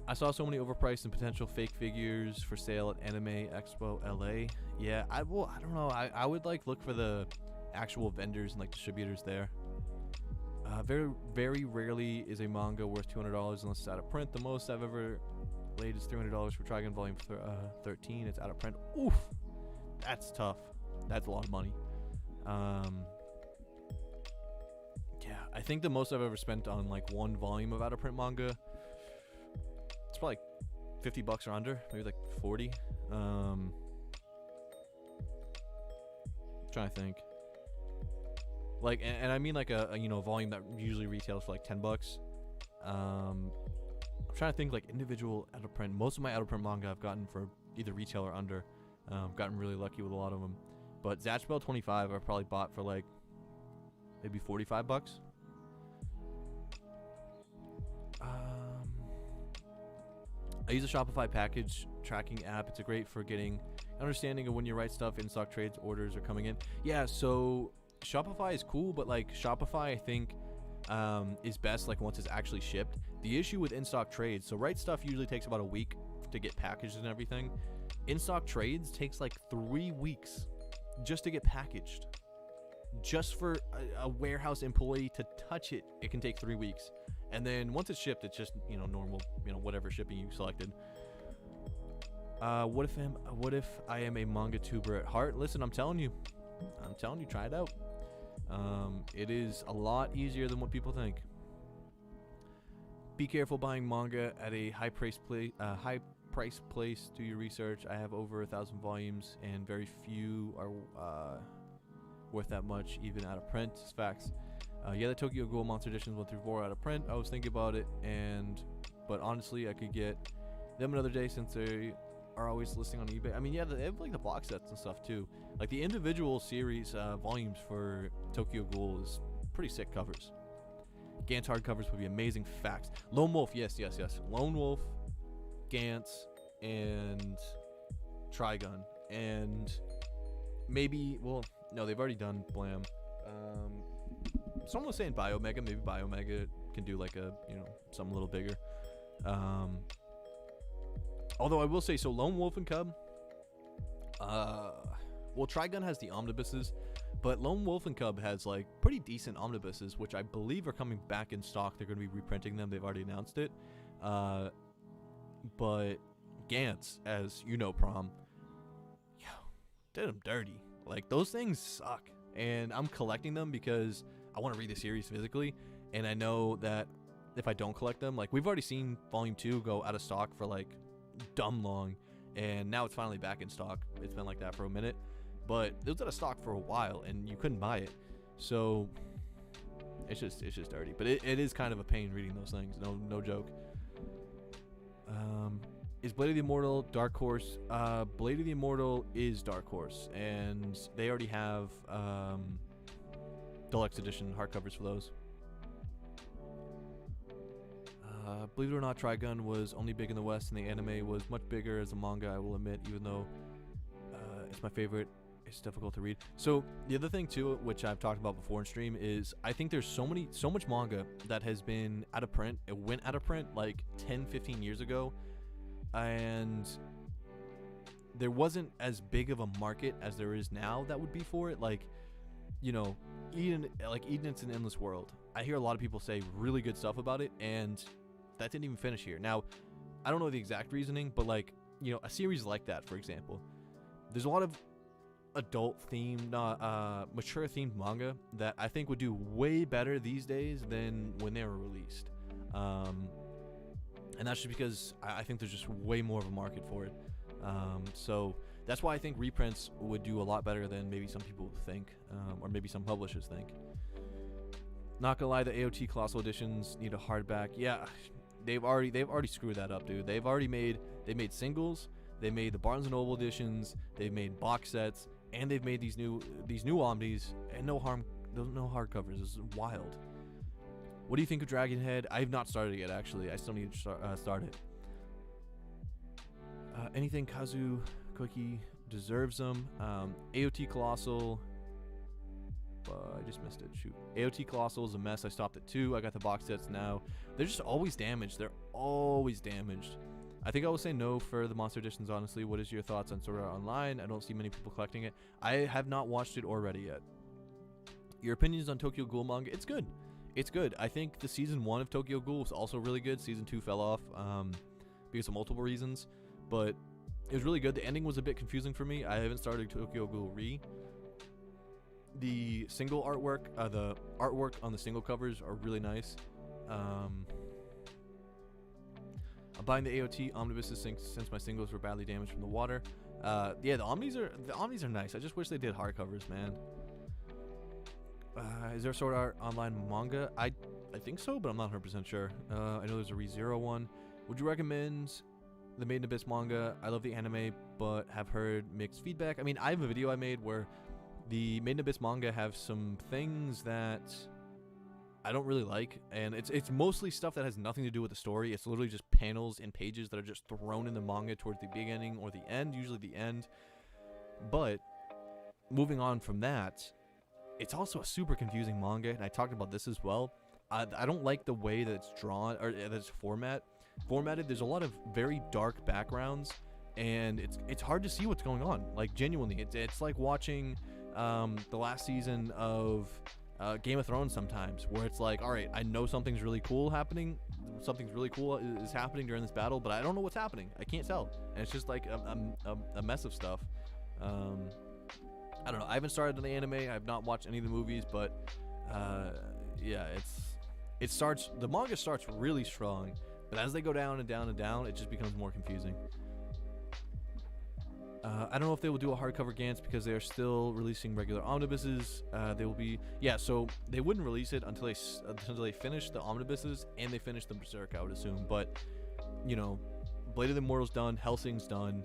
Speaker 1: I saw so many overpriced and potential fake figures for sale at Anime Expo LA. Yeah, I don't know. I would like look for the actual vendors and like distributors there. Very, very rarely is a manga worth $200 unless it's out of print. The most I've ever laid is $300 for Trigun Volume 13. It's out of print. Oof, that's tough. That's a lot of money. Yeah, I think the most I've ever spent on like one volume of out of print manga, it's probably like $50 or under, maybe like 40. Trying to think. Like, and I mean like a volume that usually retails for like $10. I'm trying to think like individual out of print. Most of my out of print manga I've gotten for either retail or under. Gotten really lucky with a lot of them. But Zatch Bell 25 I probably bought for like maybe $45. I use a Shopify package tracking app. It's a great for getting understanding of when your Rightstuf in stock trades orders are coming in. Yeah, so Shopify is cool, but like Shopify I think is best like once it's actually shipped. The issue with in stock trades, so Rightstuf usually takes about a week to get packaged and everything. In stock trades takes like 3 weeks just to get packaged. Just for a warehouse employee to touch it, it can take 3 weeks. And then once it's shipped, it's just, normal, whatever shipping you selected. What if I am a manga tuber at heart? Listen, I'm telling you, try it out. It is a lot easier than what people think. Be careful buying manga at a high price place. Do your research. I have over 1,000 volumes, and very few are worth that much, even out of print. It's facts. Yeah, the Tokyo Ghoul Monster Editions 1 through 4 out of print. I was thinking about it, but honestly, I could get them another day since they are always listing on eBay. I mean, yeah, they have like the box sets and stuff too. Like the individual series volumes for Tokyo Ghoul is pretty sick covers. Gantz hardcovers would be amazing. Facts. Lone Wolf, yes. Lone Wolf, Gantz, and Trigun, and maybe, well, no, they've already done Blam. Someone was saying Biomega. Maybe Biomega can do like a, something a little bigger. Although I will say, so Lone Wolf and Cub, well, Trigun has the omnibuses, but Lone Wolf and Cub has like pretty decent omnibuses, which I believe are coming back in stock. They're going to be reprinting them. They've already announced it. But Gantz, as you know, Prom, did them dirty. Like, those things suck. And I'm collecting them because I want to read the series physically. And I know that if I don't collect them, like, we've already seen Volume 2 go out of stock for, like, dumb long. And now it's finally back in stock. It's been like that for a minute. But it was out of stock for a while, and you couldn't buy it. So, it's just dirty. But it is kind of a pain reading those things. No joke. Is Blade of the Immortal Dark Horse? Blade of the Immortal is Dark Horse, and they already have deluxe edition hardcovers for those. Believe it or not, Trigun was only big in the West, and the anime was much bigger as a manga, I will admit, even though it's my favorite. It's difficult to read. So the other thing too, which I've talked about before in stream, is I think there's so much manga that has been out of print. It went out of print like 10-15 years ago, and there wasn't as big of a market as there is now that would be for it. Like, Eden, it's an endless world. I hear a lot of people say really good stuff about it, and that didn't even finish here. Now, I don't know the exact reasoning, but like, a series like that, for example, there's a lot of adult themed, mature themed manga that I think would do way better these days than when they were released. And that's just because I think there's just way more of a market for it. So that's why I think reprints would do a lot better than maybe some people think, or maybe some publishers think. Not gonna lie, the AOT Colossal editions need a hardback. Yeah, they've already screwed that up, dude. They made singles, they made the Barnes & Noble editions, they've made box sets, and they've made these new omnis, and no hardcovers. This is wild. What do you think of Dragon Head? I have not started it yet, actually. I still need to start it. Anything Kazu Cookie deserves them. AOT Colossal. I just missed it. Shoot. AOT Colossal is a mess. I stopped at 2. I got the box sets now. They're just always damaged. They're always damaged. I think I will say no for the Monster Editions, honestly. What is your thoughts on Sword Art Online? I don't see many people collecting it. I have not watched it or read it yet. Your opinions on Tokyo Ghoul manga? It's good. It's good. I think the season 1 of Tokyo Ghoul was also really good. Season 2 fell off because of multiple reasons, but it was really good. The ending was a bit confusing for me. I haven't started Tokyo Ghoul Re. The single artwork, the artwork on the single covers are really nice. I'm buying the AOT omnibuses since my singles were badly damaged from the water. Yeah, the omnis are nice. I just wish they did hardcovers, man. Is there Sword Art Online manga? I think so, but I'm not 100% sure. I know there's a ReZero one. Would you recommend the Made in Abyss manga. I love the anime, but have heard mixed feedback. I mean, I have a video I made where the Made in Abyss manga have some things that I don't really like, and it's mostly stuff that has nothing to do with the story. It's literally just panels and pages that are just thrown in the manga towards the beginning or the end, usually the end. But moving on from that, it's also a super confusing manga, and I talked about this as well. I don't like the way that it's drawn, or that it's formatted. There's a lot of very dark backgrounds, and it's hard to see what's going on. Like, genuinely, it's like watching the last season of Game of Thrones sometimes, where it's like, all right, I know something's really cool happening. Something's really cool is happening during this battle, but I don't know what's happening. I can't tell, and it's just like a mess of stuff. I don't know. I haven't started on the anime. I have not watched any of the movies, but yeah, the manga starts really strong, but as they go down and down and down, it just becomes more confusing. I don't know if they will do a hardcover Gantz because they are still releasing regular omnibuses. They will be, yeah, so they wouldn't release it until they finish the omnibuses and they finish the Berserk, I would assume. But, you know, Blade of the Immortal's done, Hellsing's done,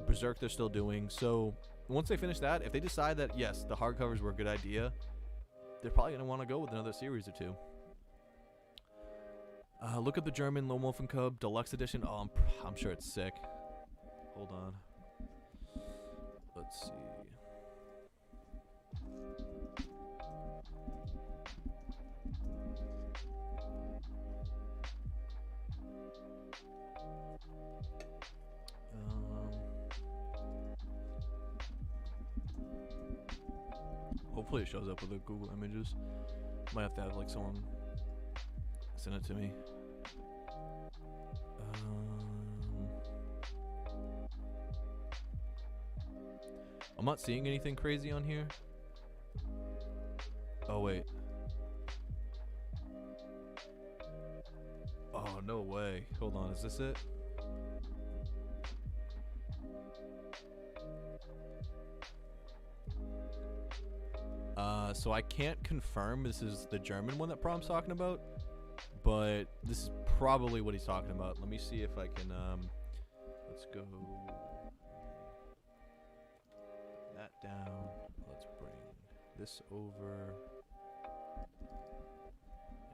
Speaker 1: Berserk they're still doing. So once they finish that, if they decide that, yes, the hardcovers were a good idea, they're probably going to want to go with another series or two. Look up the German Lone Wolf and Cub Deluxe Edition. Oh, I'm sure it's sick. Hold on. Let's see. Hopefully it shows up with the Google Images. Might have to have like someone send it to me. I'm not seeing anything crazy on here. Oh wait. Oh no way. Hold on, is this it? So I can't confirm this is the German one that Prom's talking about, but this is probably what he's talking about. Let me see if I can, let's go that down. Let's bring this over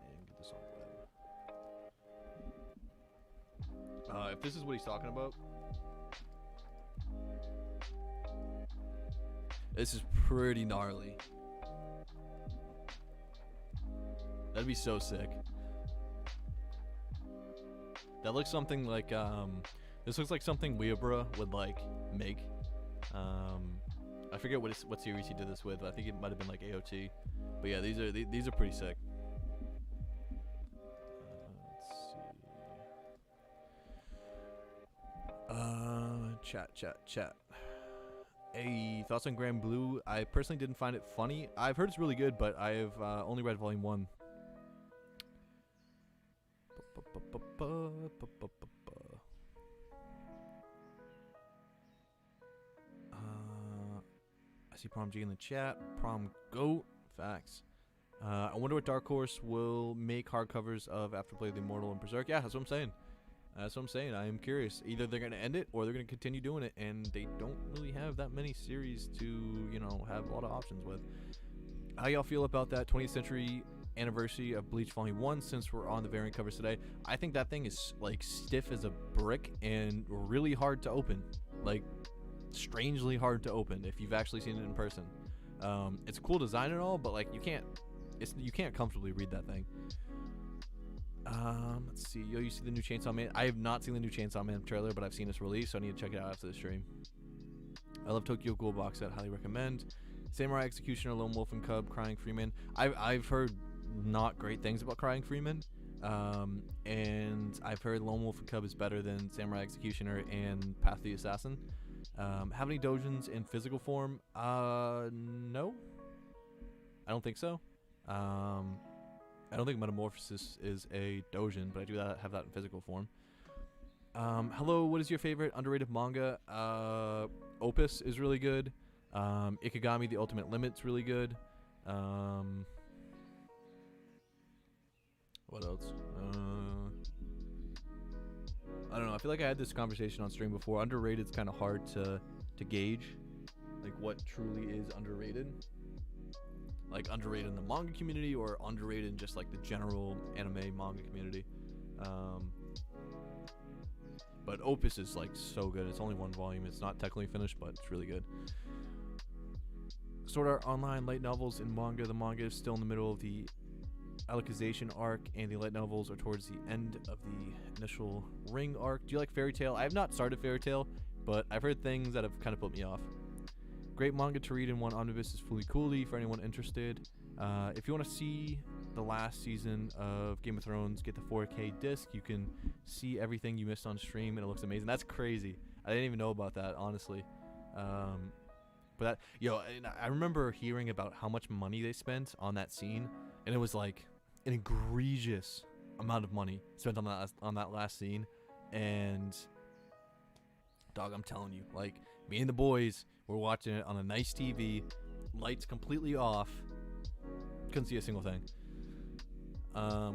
Speaker 1: and get this on web. If this is what he's talking about, this is pretty gnarly. That'd be so sick. That looks something like, this looks like something Weabra would like make. I forget what series he did this with. I think it might have been like AOT. But yeah, these are pretty sick. Let's see. Chat. Hey, thoughts on Grand Blue? I personally didn't find it funny. I've heard it's really good, but I've only read volume 1. I see Prom G in the chat. Prom Goat. Facts. I wonder what Dark Horse will make hardcovers of after Blade of the Immortal and Berserk. Yeah, that's what I'm saying. I am curious. Either they're going to end it or they're going to continue doing it, and they don't really have that many series to, you know, have a lot of options with. How y'all feel about that 20th century anniversary of Bleach Volume 1 since we're on the variant covers today? I think that thing is like stiff as a brick and really hard to open. Like strangely hard to open if you've actually seen it in person. It's a cool design and all, but like you can't comfortably read that thing. Let's see. Yo, you see the new Chainsaw Man? I have not seen the new Chainsaw Man trailer, but I've seen its release, so I need to check it out after the stream. I love Tokyo Ghoul box set. Highly recommend. Samurai Executioner, Lone Wolf and Cub, Crying Freeman. I've heard not great things about Crying Freeman, and I've heard Lone Wolf and Cub is better than Samurai Executioner and Path of the Assassin. Have any dojins in physical form? No. I don't think so. I don't think Metamorphosis is a dojin, but I do have that in physical form. Hello, what is your favorite underrated manga? Opus is really good. Ikigami The Ultimate Limit's really good. What else? I don't know. I feel like I had this conversation on stream before. Underrated's kind of hard to gauge, like what truly is underrated. Like underrated in the manga community or underrated in just like the general anime manga community. But Opus is like so good. It's only one volume. It's not technically finished, but it's really good. Sword Art Online light novels in manga. The manga is still in the middle of the Alicization arc, and the light novels are towards the end of the initial Ring arc. Do you like Fairy Tail? I have not started Fairy Tail, but I've heard things that have kind of put me off. Great manga to read in one omnibus is Fooly Cooly for anyone interested. If you want to see the last season of Game of Thrones, get the 4K disc. You can see everything you missed on stream, and it looks amazing. That's crazy. I didn't even know about that, honestly. But that, I remember hearing about how much money they spent on that scene, and it was like an egregious amount of money spent on that last scene. And dog, I'm telling you, like, me and the boys were watching it on a nice TV, lights completely off, couldn't see a single thing.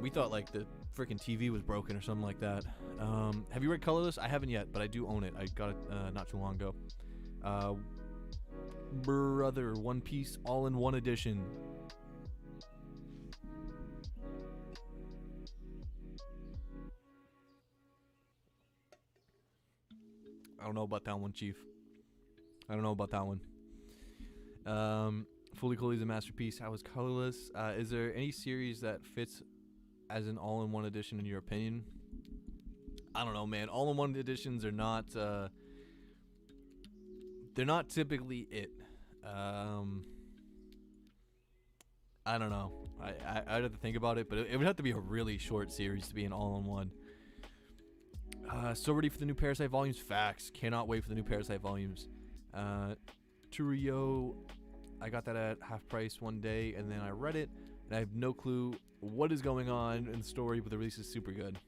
Speaker 1: We thought like the freaking TV was broken or something like that. Have you read Colorless? I haven't yet, but I do own it. I got it not too long ago. Brother, One Piece all-in-one edition. I don't know about that one, Chief. I don't know about that one. Fooly Cooly is a masterpiece. How is Colorless? Is there any series that fits as an all-in-one edition in your opinion? I don't know, man. All-in-one editions are not. They're not typically it. I don't know. I'd have to think about it, but it would have to be a really short series to be an all-in-one. So ready for the new Parasite volumes? Facts. Cannot wait for the new Parasite volumes. Turio, I got that at half price one day, and then I read it, and I have no clue what is going on in the story, but the release is super good.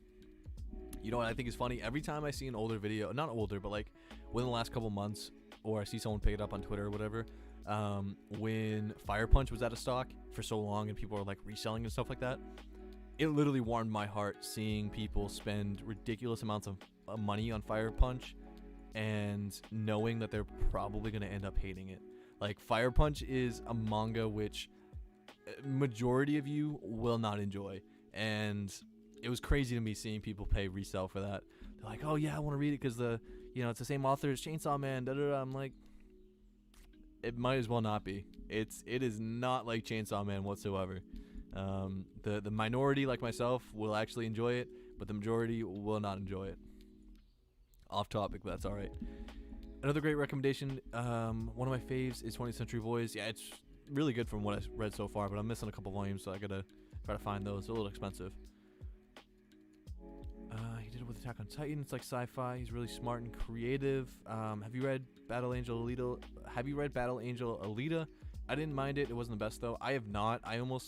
Speaker 1: You know what I think is funny? Every time I see an older video, not older, but like within the last couple months, or I see someone pick it up on Twitter or whatever, when Fire Punch was out of stock for so long and people are like reselling and stuff like that, it literally warmed my heart seeing people spend ridiculous amounts of money on Fire Punch and knowing that they're probably going to end up hating it. Like, Fire Punch is a manga which majority of you will not enjoy, and it was crazy to me seeing people pay resale for that. They're like, oh yeah, I want to read it because it's the same author as Chainsaw Man. I'm like, it might as well not be. It is not like Chainsaw Man whatsoever. The minority like myself will actually enjoy it, but the majority will not enjoy it. Off topic, but that's all right. Another great recommendation. One of my faves is 20th Century Boys. Yeah, it's really good from what I've read so far, but I'm missing a couple volumes, so I gotta try to find those. They're a little expensive. He did it with Attack on Titan. It's like sci-fi. He's really smart and creative. Have you read Battle Angel Alita? I didn't mind it. It wasn't the best though. I have not. I'm a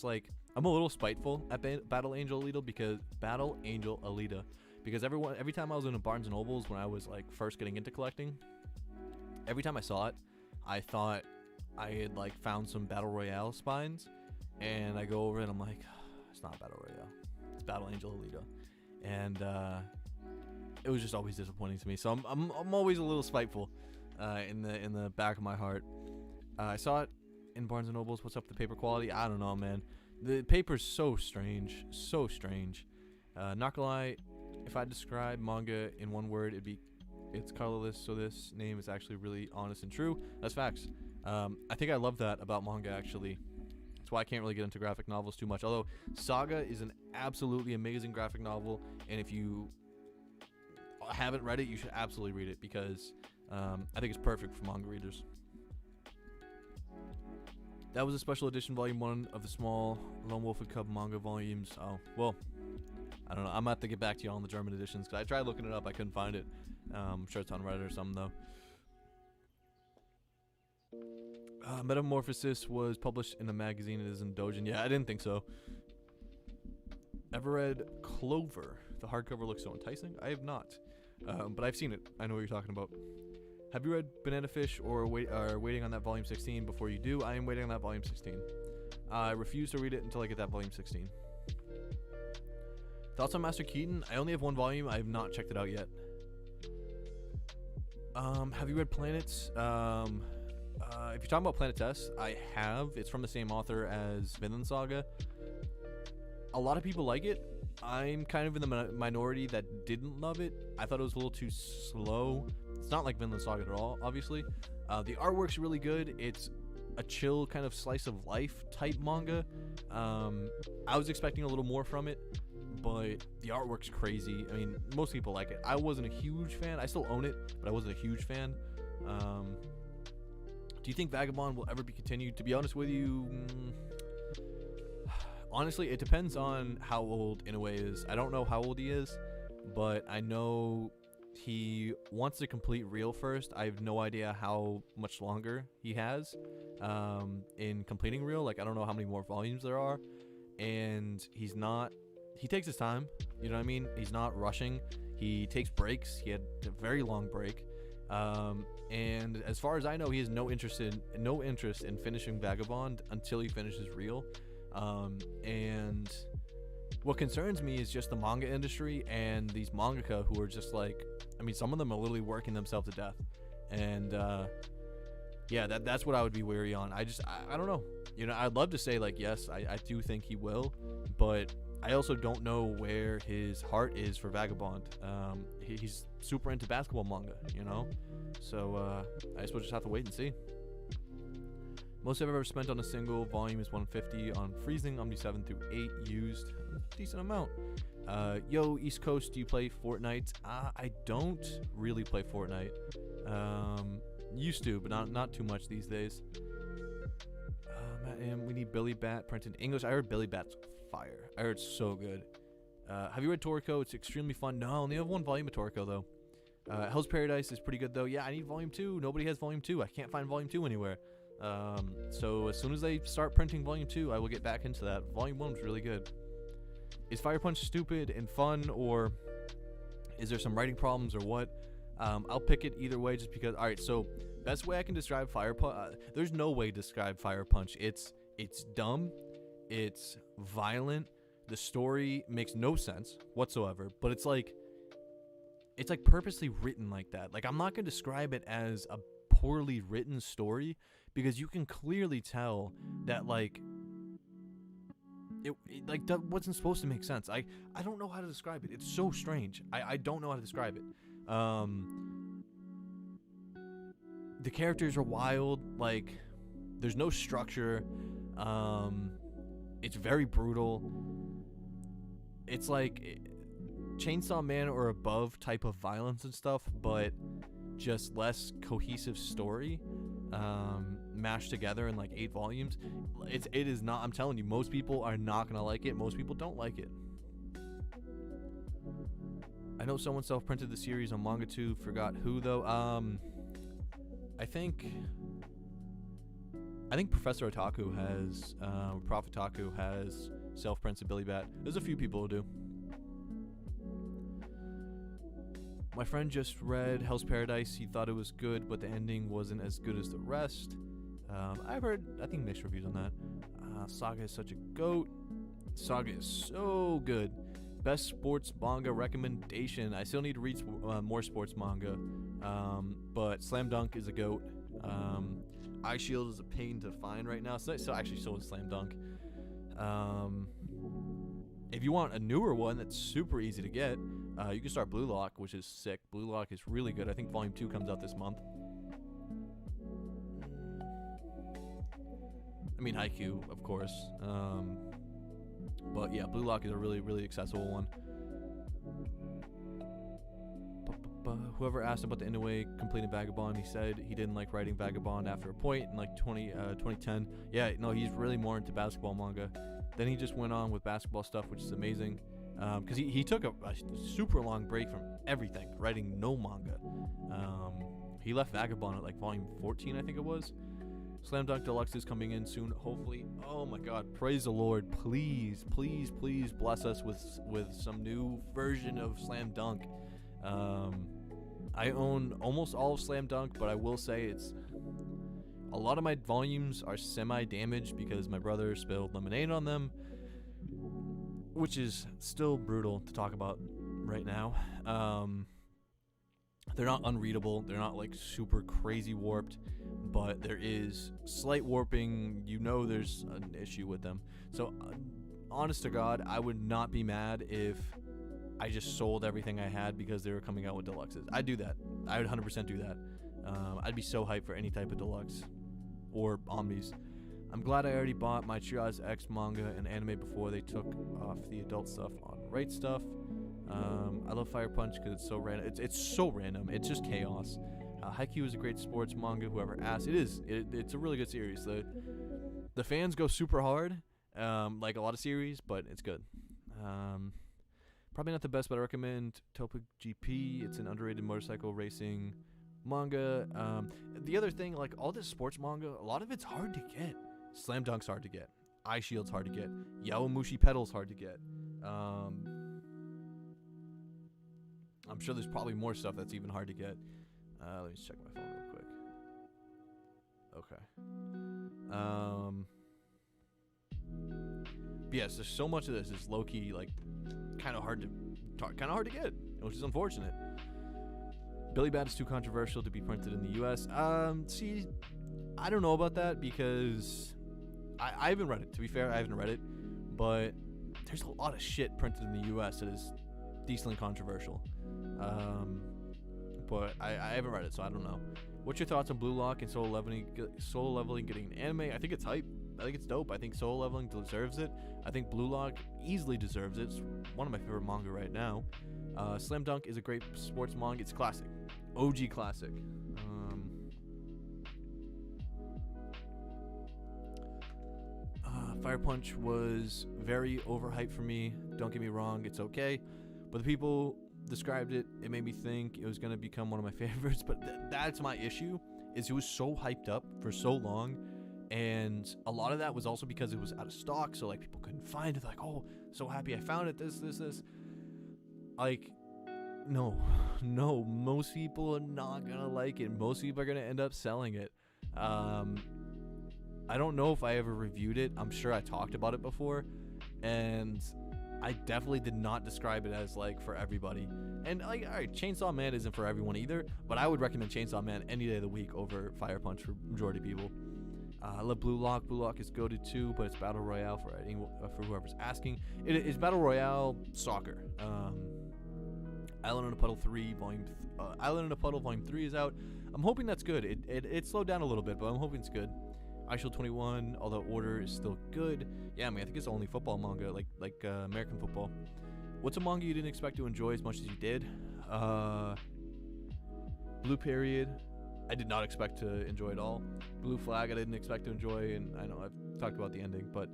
Speaker 1: little spiteful at Battle Angel Alita because every time I was in a Barnes and Nobles when I was like first getting into collecting, every time I saw it, I thought I had like found some Battle Royale spines, and I go over and I'm like, it's not Battle Royale, it's Battle Angel Alita, and it was just always disappointing to me. So I'm always a little spiteful in the back of my heart. I saw it in Barnes and Nobles. What's up with the paper quality? I don't know, man. The paper's so strange. Not gonna lie, if I describe manga in one word, it's colorless, so this name is actually really honest and true. That's facts. I think I love that about manga, actually. That's why I can't really get into graphic novels too much. Although Saga is an absolutely amazing graphic novel, and if you haven't read it, you should absolutely read it because I think it's perfect for manga readers. That was a special edition volume 1 of the small Lone Wolf and Cub manga volumes. Oh, well, I don't know. I'm going to have to get back to you on the German editions because I tried looking it up. I couldn't find it. I'm sure it's on Reddit or something, though. Metamorphosis was published in a magazine. It is in Dojin. Yeah, I didn't think so. Ever read Clover? The hardcover looks so enticing. I have not, but I've seen it. I know what you're talking about. Have you read Banana Fish or waiting on that volume 16 before you do? I am waiting on that volume 16. I refuse to read it until I get that volume 16. Thoughts on Master Keaton? I only have one volume. I have not checked it out yet. Have you read Planets? If you're talking about Planet S, I have. It's from the same author as Vinland Saga. A lot of people like it. I'm kind of in the minority that didn't love it. I thought it was a little too slow. It's not like Vinland Saga at all, obviously. The artwork's really good. It's a chill kind of slice of life type manga. I was expecting a little more from it, but the artwork's crazy. I mean, most people like it. I wasn't a huge fan. I still own it, but I wasn't a huge fan. Do you think Vagabond will ever be continued? To be honest with you, honestly, it depends on how old Inoue is. I don't know how old he is, but I know he wants to complete Reel first. I have no idea how much longer he has in completing Reel. Like, I don't know how many more volumes there are. And he takes his time. You know what I mean? He's not rushing. He takes breaks. He had a very long break. And as far as I know, he has no interest in finishing Vagabond until he finishes Reel. And what concerns me is just the manga industry and these mangaka who are just like, I mean, some of them are literally working themselves to death. And yeah, that's what I would be wary on. I don't know. You know, I'd love to say like, yes, I do think he will, but I also don't know where his heart is for Vagabond. He's super into basketball manga, you know? So I guess we'll just have to wait and see. Most I've ever spent on a single volume is 150 on Freezing, Omni 7 through 8 used. Decent amount. Yo, East Coast, do you play Fortnite? I don't really play Fortnite. Used to, but not too much these days. And we need Billy Bat printed in English. I heard Billy Bat's fire. I heard it's so good. Have you read Toriko? It's extremely fun. No, I only have one volume of Toriko, though. Hell's Paradise is pretty good, though. Yeah, I need volume 2. Nobody has volume 2. I can't find volume 2 anywhere. So as soon as they start printing volume 2, I will get back into that. Volume 1 was really good. Is Fire Punch stupid and fun, or is there some writing problems, or what? I'll pick it either way just because. Alright, so best way I can describe Fire Punch, there's no way to describe Fire Punch. It's dumb, it's violent, the story makes no sense whatsoever, but it's like purposely written like that. Like, I'm not going to describe it as a poorly written story, because you can clearly tell that like it that wasn't supposed to make sense. I don't know how to describe it. It's so strange. I don't know how to describe it. The characters are wild. Like, there's no structure. It's very brutal. It's like Chainsaw Man or above type of violence and stuff, but just less cohesive story, mashed together in like 8 volumes. It is not. I'm telling you, most people are not gonna like it. Most people don't like it. I know someone self-printed the series on Manga 2. Forgot who though. I think Professor Otaku has, Prof Otaku has self-printed Billy Bat. There's a few people who do. My friend just read Hell's Paradise. He thought it was good, but the ending wasn't as good as the rest. I've heard, I think, mixed reviews on that. Saga is such a goat. Saga is so good. Best sports manga recommendation. I still need to read more sports manga, but Slam Dunk is a goat. Eye Shield is a pain to find right now. So actually, so is Slam Dunk. If you want a newer one that's super easy to get, you can start Blue Lock, which is sick. Blue Lock is really good. I think Volume 2 comes out this month. I mean, Haikyuu, of course. But yeah, Blue Lock is a really, really accessible one. Whoever asked about the Inoue completing Vagabond, he said he didn't like writing Vagabond after a point in like 2010. Yeah, no, he's really more into basketball manga. Then he just went on with basketball stuff, which is amazing. Because he took a super long break from everything, writing no manga. He left Vagabond at like volume 14, I think it was. Slam Dunk Deluxe is coming in soon, hopefully. Oh my god, praise the Lord. Please, please, please bless us with some new version of Slam Dunk. I own almost all of Slam Dunk, but I will say it's a lot of my volumes are semi-damaged because my brother spilled lemonade on them, which is still brutal to talk about right now. They're not unreadable. They're not like super crazy warped, but there is slight warping. You know there's an issue with them. So, honest to God, I would not be mad if I just sold everything I had because they were coming out with deluxes. I'd do that. I would 100% do that. I'd be so hyped for any type of deluxe or omnis. I'm glad I already bought my Triage X manga and anime before they took off the adult stuff on Rightstuf. I love Fire Punch because it's so random. It's so random. It's just chaos. Haikyuu is a great sports manga. Whoever asked, it's a really good series. The fans go super hard, like a lot of series, but it's good. Probably not the best, but I recommend Topic GP. It's an underrated motorcycle racing manga. The other thing, like all this sports manga, a lot of it's hard to get. Slam Dunk's hard to get. Eye Shield's hard to get. Yaomushi Pedal's hard to get. I'm sure there's probably more stuff that's even hard to get. Let me just check my phone real quick. Okay. But yes, there's so much of this is low-key, like, kind of hard to get, which is unfortunate. Billy Bat is too controversial to be printed in the U.S. See, I don't know about that because I haven't read it. To be fair, I haven't read it, but there's a lot of shit printed in the U.S. that is decently controversial. But I haven't read it, so I don't know. What's your thoughts on Blue Lock and Solo Leveling getting an anime? I think it's hype. I think it's dope. I think Solo Leveling deserves it. I think Blue Lock easily deserves it. It's one of my favorite manga right now. Slam Dunk is a great sports manga. It's classic. OG classic. Fire Punch was very overhyped for me. Don't get me wrong, it's okay. But the people described it, it made me think it was going to become one of my favorites. But that's my issue, is it was so hyped up for so long. And a lot of that was also because it was out of stock. So, like, people couldn't find it. Like, oh, so happy I found it, this. Like, no. Most people are not going to like it. Most people are going to end up selling it. I don't know if I ever reviewed it. I'm sure I talked about it before. And I definitely did not describe it as, like, for everybody. And, like, alright, Chainsaw Man isn't for everyone either. But I would recommend Chainsaw Man any day of the week over Fire Punch for majority of people. I love Blue Lock. Blue Lock is goated too, but it's Battle Royale for whoever's asking. It's Battle Royale soccer. Island in a Puddle Volume 3 is out. I'm hoping that's good. It slowed down a little bit, but I'm hoping it's good. iShield 21, although Order is still good. Yeah, I mean, I think it's the only football manga, like American football. What's a manga you didn't expect to enjoy as much as you did? Blue Period. I did not expect to enjoy it all. Blue Flag I didn't expect to enjoy, and I know I've talked about the ending, but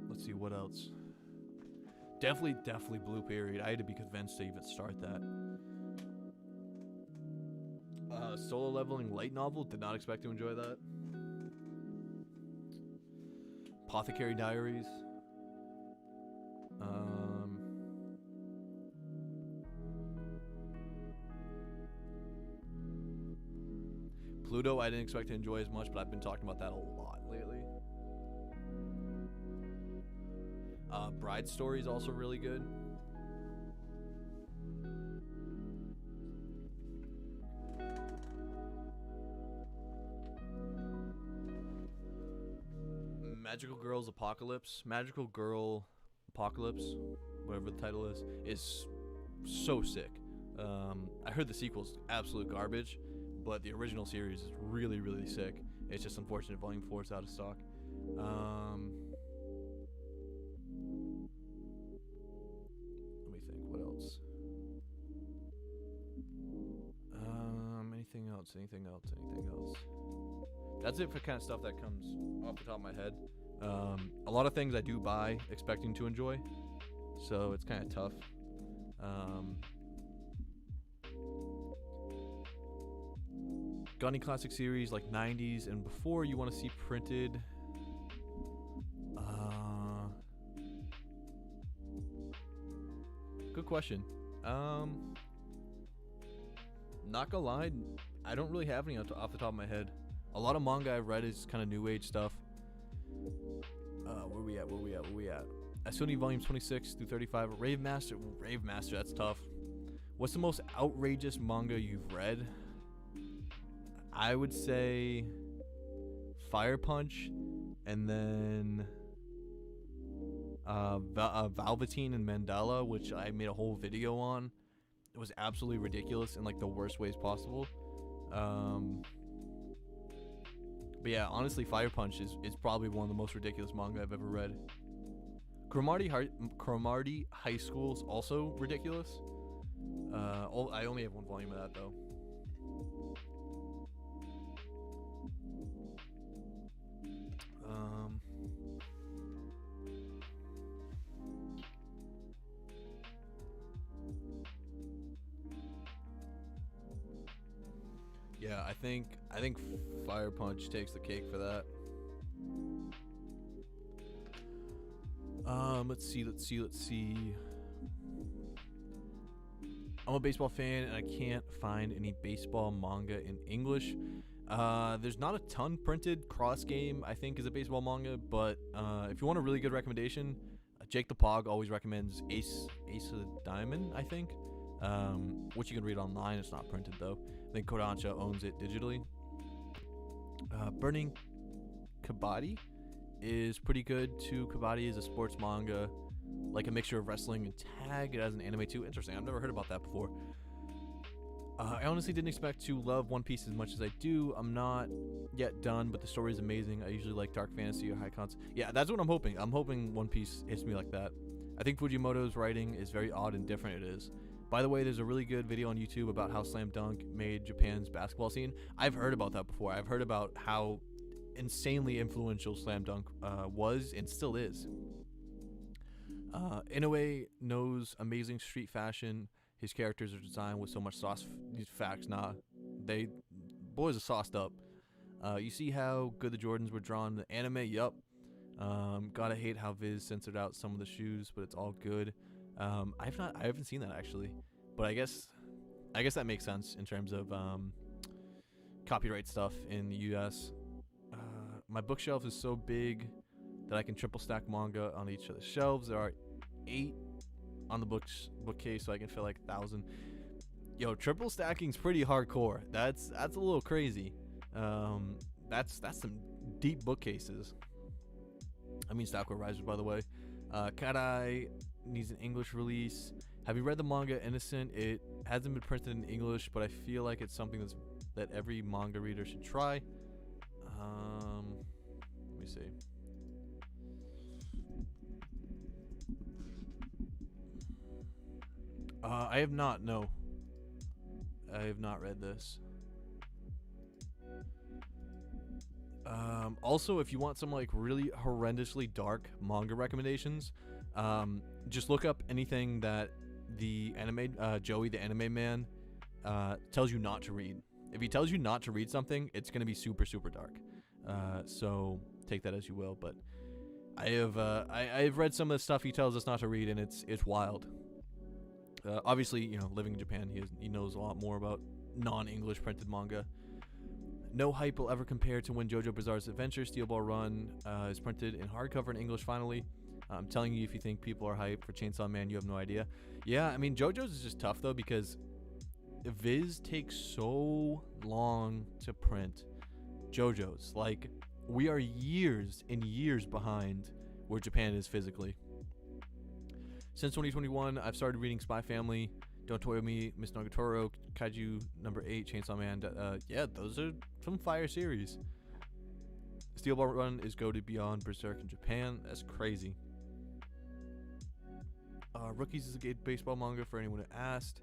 Speaker 1: let's see what else. Definitely Blue Period. I had to be convinced to even start that. Solo Leveling light novel, did not expect to enjoy that. Apothecary Diaries. Pluto, I didn't expect to enjoy as much, but I've been talking about that a lot lately. Bride Story is also really good. Magical Girl Apocalypse, whatever the title is so sick. I heard the sequel's absolute garbage, but the original series is really, really sick. It's just unfortunate Volume 4 is out of stock. Let me think, what else? Anything else? That's it for kind of stuff that comes off the top of my head. A lot of things I do buy expecting to enjoy, so it's kind of tough. Got any classic series like 90s and before you want to see printed? Good question. Not gonna lie, I don't really have any off the top of my head. A lot of manga I've read is kind of new age stuff. Where we at? Asuni Volumes 26 through 35. Rave Master, that's tough. What's the most outrageous manga you've read? I would say Fire Punch, and then Velveteen and Mandela, which I made a whole video on. It was absolutely ridiculous in like the worst ways possible. But yeah, honestly, Fire Punch is probably one of the most ridiculous manga I've ever read. Cromartie High School is also ridiculous. I only have one volume of that though. Yeah, I think Fire Punch takes the cake for that. Let's see. I'm a baseball fan and I can't find any baseball manga in English. There's not a ton printed. Cross Game, I think, is a baseball manga, but if you want a really good recommendation, Jake the Pog always recommends Ace of Diamond, I think, which you can read online. It's not printed though. I think Kodansha owns it digitally. Burning Kabaddi is pretty good too. Kabaddi is a sports manga, like a mixture of wrestling and tag. It has an anime too. Interesting. I've never heard about that before. I honestly didn't expect to love One Piece as much as I do. I'm not yet done, but the story is amazing. I usually like dark fantasy or high concept. Yeah, that's what I'm hoping. I'm hoping One Piece hits me like that. I think Fujimoto's writing is very odd and different. It is. By the way, there's a really good video on YouTube about how Slam Dunk made Japan's basketball scene. I've heard about that before. I've heard about how insanely influential Slam Dunk was and still is. Inoue knows amazing street fashion. His characters are designed with so much sauce. These facts, boys are sauced up. You see how good the Jordans were drawn in the anime? Yup. Gotta hate how Viz censored out some of the shoes, but it's all good. I haven't seen that actually, but I guess that makes sense in terms of copyright stuff in the U.S. My bookshelf is so big that I can triple stack manga on each of the shelves. There are 8 on the bookcase, so I can fit like 1,000. Yo, triple stacking's pretty hardcore. That's a little crazy. That's some deep bookcases. I mean, Stackware Risers, by the way. Cat Eye needs an English release. Have you read the manga Innocent? It hasn't been printed in English, but I feel like it's something that every manga reader should try. Let me see. I have not. No, I have not read this. Also, if you want some like really horrendously dark manga recommendations, just look up anything that the anime Joey the anime man tells you not to read. If he tells you not to read something, it's gonna be super dark. So take that as you will. But I've read some of the stuff he tells us not to read, and it's wild. Obviously, you know, living in Japan, he knows a lot more about non-English printed manga. No hype will ever compare to when JoJo Bizarre's Adventure Steel Ball Run is printed in hardcover in English finally. I'm telling you, if you think people are hyped for Chainsaw Man, you have no idea. Yeah, I mean, JoJo's is just tough though, because Viz takes so long to print JoJo's. Like, we are years and years behind where Japan is physically. Since 2021, I've started reading Spy Family, Don't Toy With Me, Miss Nagatoro, Kaiju number 8, Chainsaw Man. Yeah, those are some fire series. Steel Ball Run is goated beyond Berserk in Japan. That's crazy. Rookies is a good baseball manga for anyone who asked.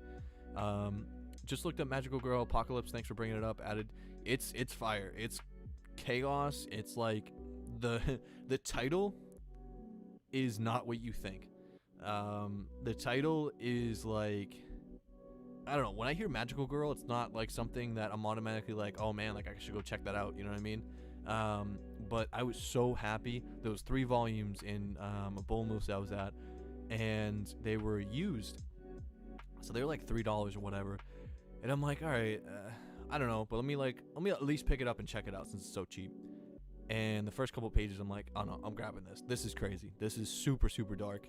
Speaker 1: Just looked up Magical Girl Apocalypse. Thanks for bringing it up. Added. It's fire. It's chaos. It's like the title is not what you think. The title is like, I don't know, when I hear Magical Girl, it's not like something that I'm automatically like, oh man, like I should go check that out, you know what I mean? But I was so happy. There was 3 volumes in a Bull Moose I was at, and they were used, so they were like $3 or whatever, and I'm like, all right, I don't know, but let me at least pick it up and check it out since it's so cheap. And the first couple pages, I'm like, oh no, I'm grabbing this. This is crazy. This is super dark.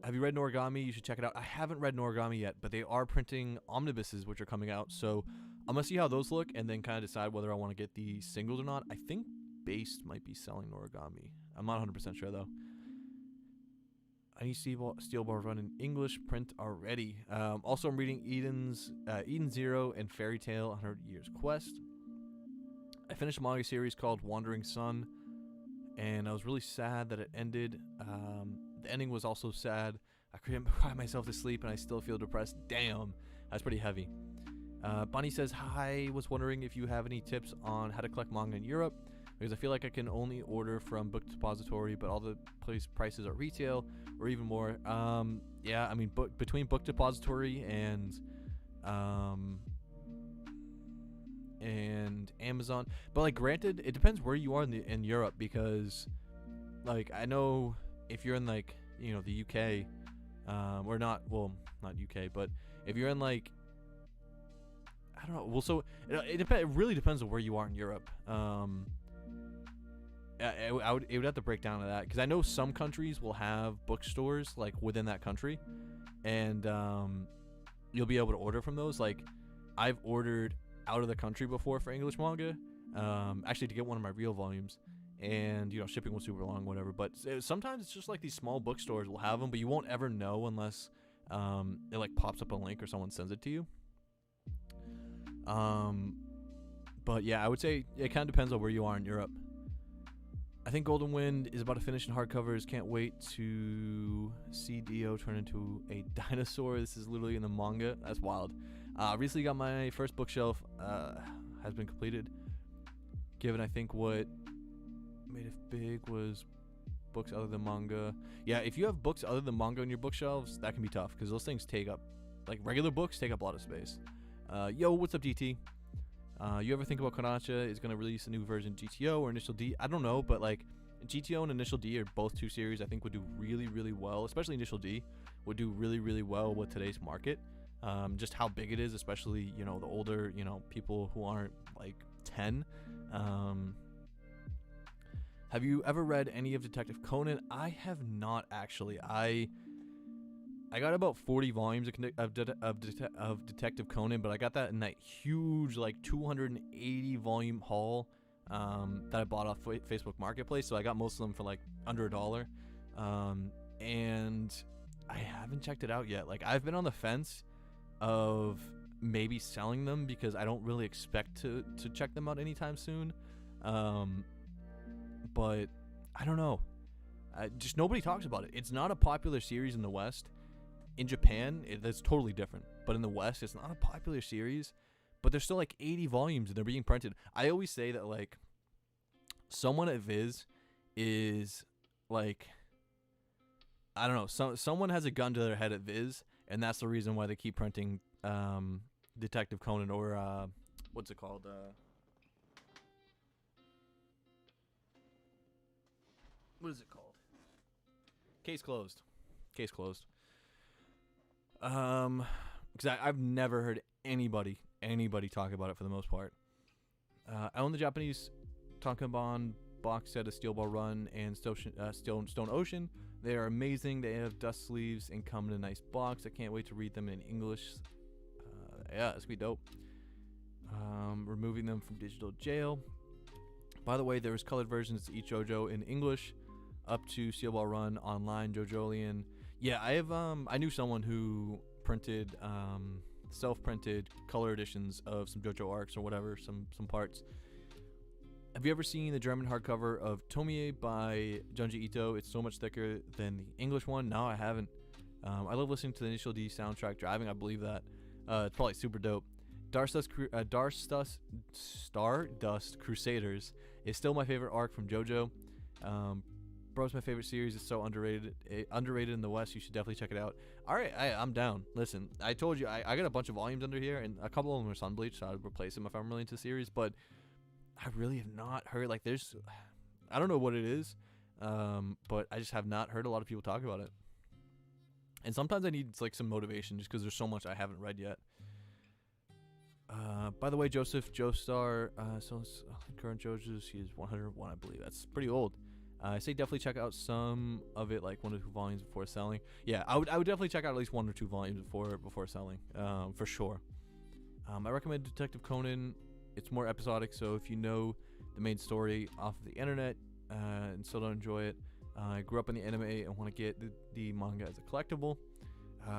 Speaker 1: Have you read Noragami? You should check it out. I haven't read Noragami yet, but they are printing omnibuses, which are coming out. So I'm going to see how those look and then kind of decide whether I want to get the singles or not. I think Based might be selling Noragami. I'm not 100% sure, though. I need Steel Ball Run in English print already. Also, I'm reading Eden Zero and Fairy Tail 100 Years Quest. I finished a manga series called Wandering Sun, and I was really sad that it ended. The ending was also sad. I couldn't cry myself to sleep, and I still feel depressed. Damn, that's pretty heavy. Bonnie says, hi, was wondering if you have any tips on how to collect manga in Europe, because I feel like I can only order from Book Depository, but all the prices are retail or even more. Yeah, I mean, between Book Depository and Amazon, but like, granted, it depends where you are in Europe, because like, I know if you're in like, you know, the UK, or not UK, but if you're in like, I don't know, well, so it really depends on where you are in Europe. It would have to break down to that, because I know some countries will have bookstores like within that country, and you'll be able to order from those. Like, I've ordered out of the country before for English manga, actually to get one of my real volumes, and you know, shipping was super long, whatever. But sometimes it's just like these small bookstores will have them, but you won't ever know unless it like pops up a link or someone sends it to you. But yeah, I would say it kind of depends on where you are in Europe. I think Golden Wind is about to finish in hardcovers. Can't wait to see Dio turn into a dinosaur. This is literally in the manga. That's wild. Recently got my first bookshelf. Has been completed. Given I think what made it big was books other than manga. Yeah, if you have books other than manga on your bookshelves, that can be tough, because those things take up, like, regular books take up a lot of space. Yo, what's up, DT? You ever think about Kodansha is going to release a new version GTO or Initial D? I don't know, but like, GTO and Initial D are both two series I think would do really, really well. Especially Initial D would do really, really well with today's market. Just how big it is, especially, you know, the older, you know, people who aren't like 10. Have you ever read any of Detective Conan? I have not, actually. I got about 40 volumes of Detective Conan, but I got that in that huge, like, 280 volume haul that I bought off Facebook Marketplace. So I got most of them for like under $1. And I haven't checked it out yet. Like, I've been on the fence of maybe selling them, because I don't really expect to check them out anytime soon. But I don't know. Just nobody talks about it. It's not a popular series in the West. In Japan, that's totally different. But in the West, it's not a popular series. But there's still like 80 volumes and they're being printed. I always say that, like, someone at Viz is like, I don't know, someone has a gun to their head at Viz, and that's the reason why they keep printing Detective Conan, or what's it called? What is it called? Case closed. Case closed. Because I've never heard anybody talk about it for the most part. I own the Japanese Tankobon box set of Steel Ball Run and Stone Ocean. They are amazing. They have dust sleeves and come in a nice box. I can't wait to read them in English. Yeah, it's gonna be dope. Removing them from digital jail. By the way, there's colored versions to each JoJo in English, up to Steel Ball Run online, JoJolian. Yeah, I knew someone who printed self-printed color editions of some JoJo arcs or whatever, some parts. Have you ever seen the German hardcover of Tomie by Junji Ito? It's so much thicker than the English one. No, I haven't. I love listening to the Initial D soundtrack driving. I believe that. It's probably super dope. Stardust Crusaders is still my favorite arc from JoJo. Bro's my favorite series. It's so underrated. Underrated in the West. You should definitely check it out. All right, I'm down. Listen, I told you I got a bunch of volumes under here, and a couple of them are Sun Bleach, so I would replace them if I'm really into the series. But I really have not heard, like, I don't know what it is, but I just have not heard a lot of people talk about it. And sometimes I need, like, some motivation just because there's so much I haven't read yet. By the way, Joseph Joestar, current JoJo's, he is 101, I believe. That's pretty old. I say definitely check out some of it, like 1 or 2 volumes before selling. Yeah, I would definitely check out at least 1 or 2 volumes before selling, for sure. I recommend Detective Conan. It's more episodic, so if you know the main story off of the internet and still don't enjoy it, I grew up in the anime and want to get the manga as a collectible.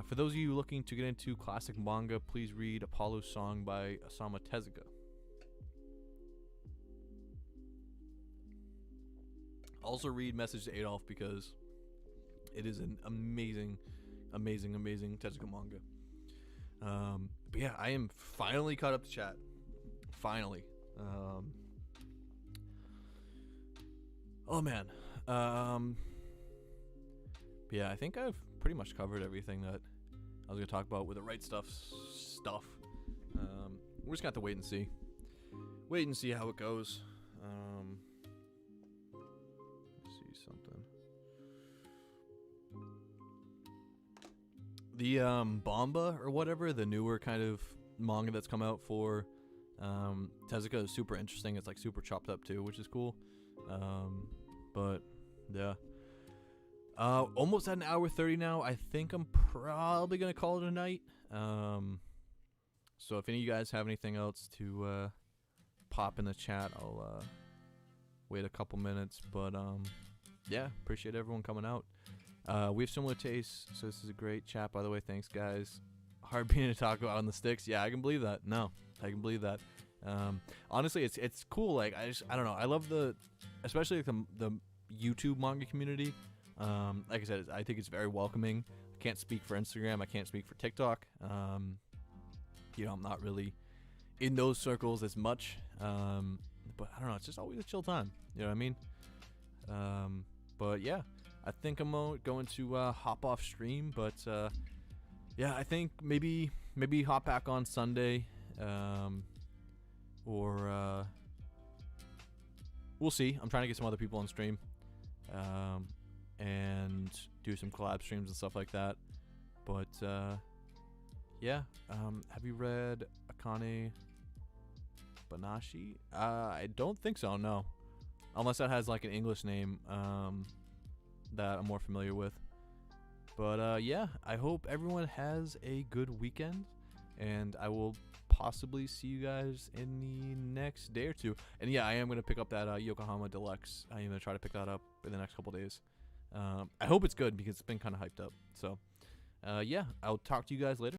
Speaker 1: For those of you looking to get into classic manga, please read Apollo's Song by Osamu Tezuka. Also read Message to Adolf because it is an amazing Tezuka manga. But yeah, I am finally caught up to chat. Finally. Oh man. But yeah, I think I've pretty much covered everything that I was gonna talk about with the Rightstuf stuff. We're just gonna have to wait and see. Wait and see how it goes. Let's see something. The Bomba or whatever, the newer kind of manga that's come out for Tezuka is super interesting. It's like super chopped up too, which is cool. But yeah. Almost at an hour 30 now. I think I'm probably gonna call it a night. So if any of you guys have anything else to pop in the chat, I'll wait a couple minutes. But yeah, appreciate everyone coming out. We have similar tastes, so this is a great chat, by the way. Thanks, guys. Hard being to talk about on the sticks. Yeah, I can believe that. No, I can believe that. Honestly, it's cool. Like I don't know. I love especially like the YouTube manga community. Like I said, I think it's very welcoming. I can't speak for Instagram. I can't speak for TikTok. You know, I'm not really in those circles as much. But I don't know. It's just always a chill time. You know what I mean? But yeah, I think I'm going to hop off stream. But yeah, I think maybe hop back on Sunday. Or we'll see. I'm trying to get some other people on stream. And do some collab streams and stuff like that. But yeah, have you read Akane Banashi? I don't think so, no. Unless that has like an English name that I'm more familiar with. But yeah, I hope everyone has a good weekend, and I will possibly see you guys in the next day or two. And yeah, I am going to pick up that Yokohama Deluxe. I am going to try to pick that up in the next couple days. I hope it's good because it's been kind of hyped up. So yeah, I'll talk to you guys later.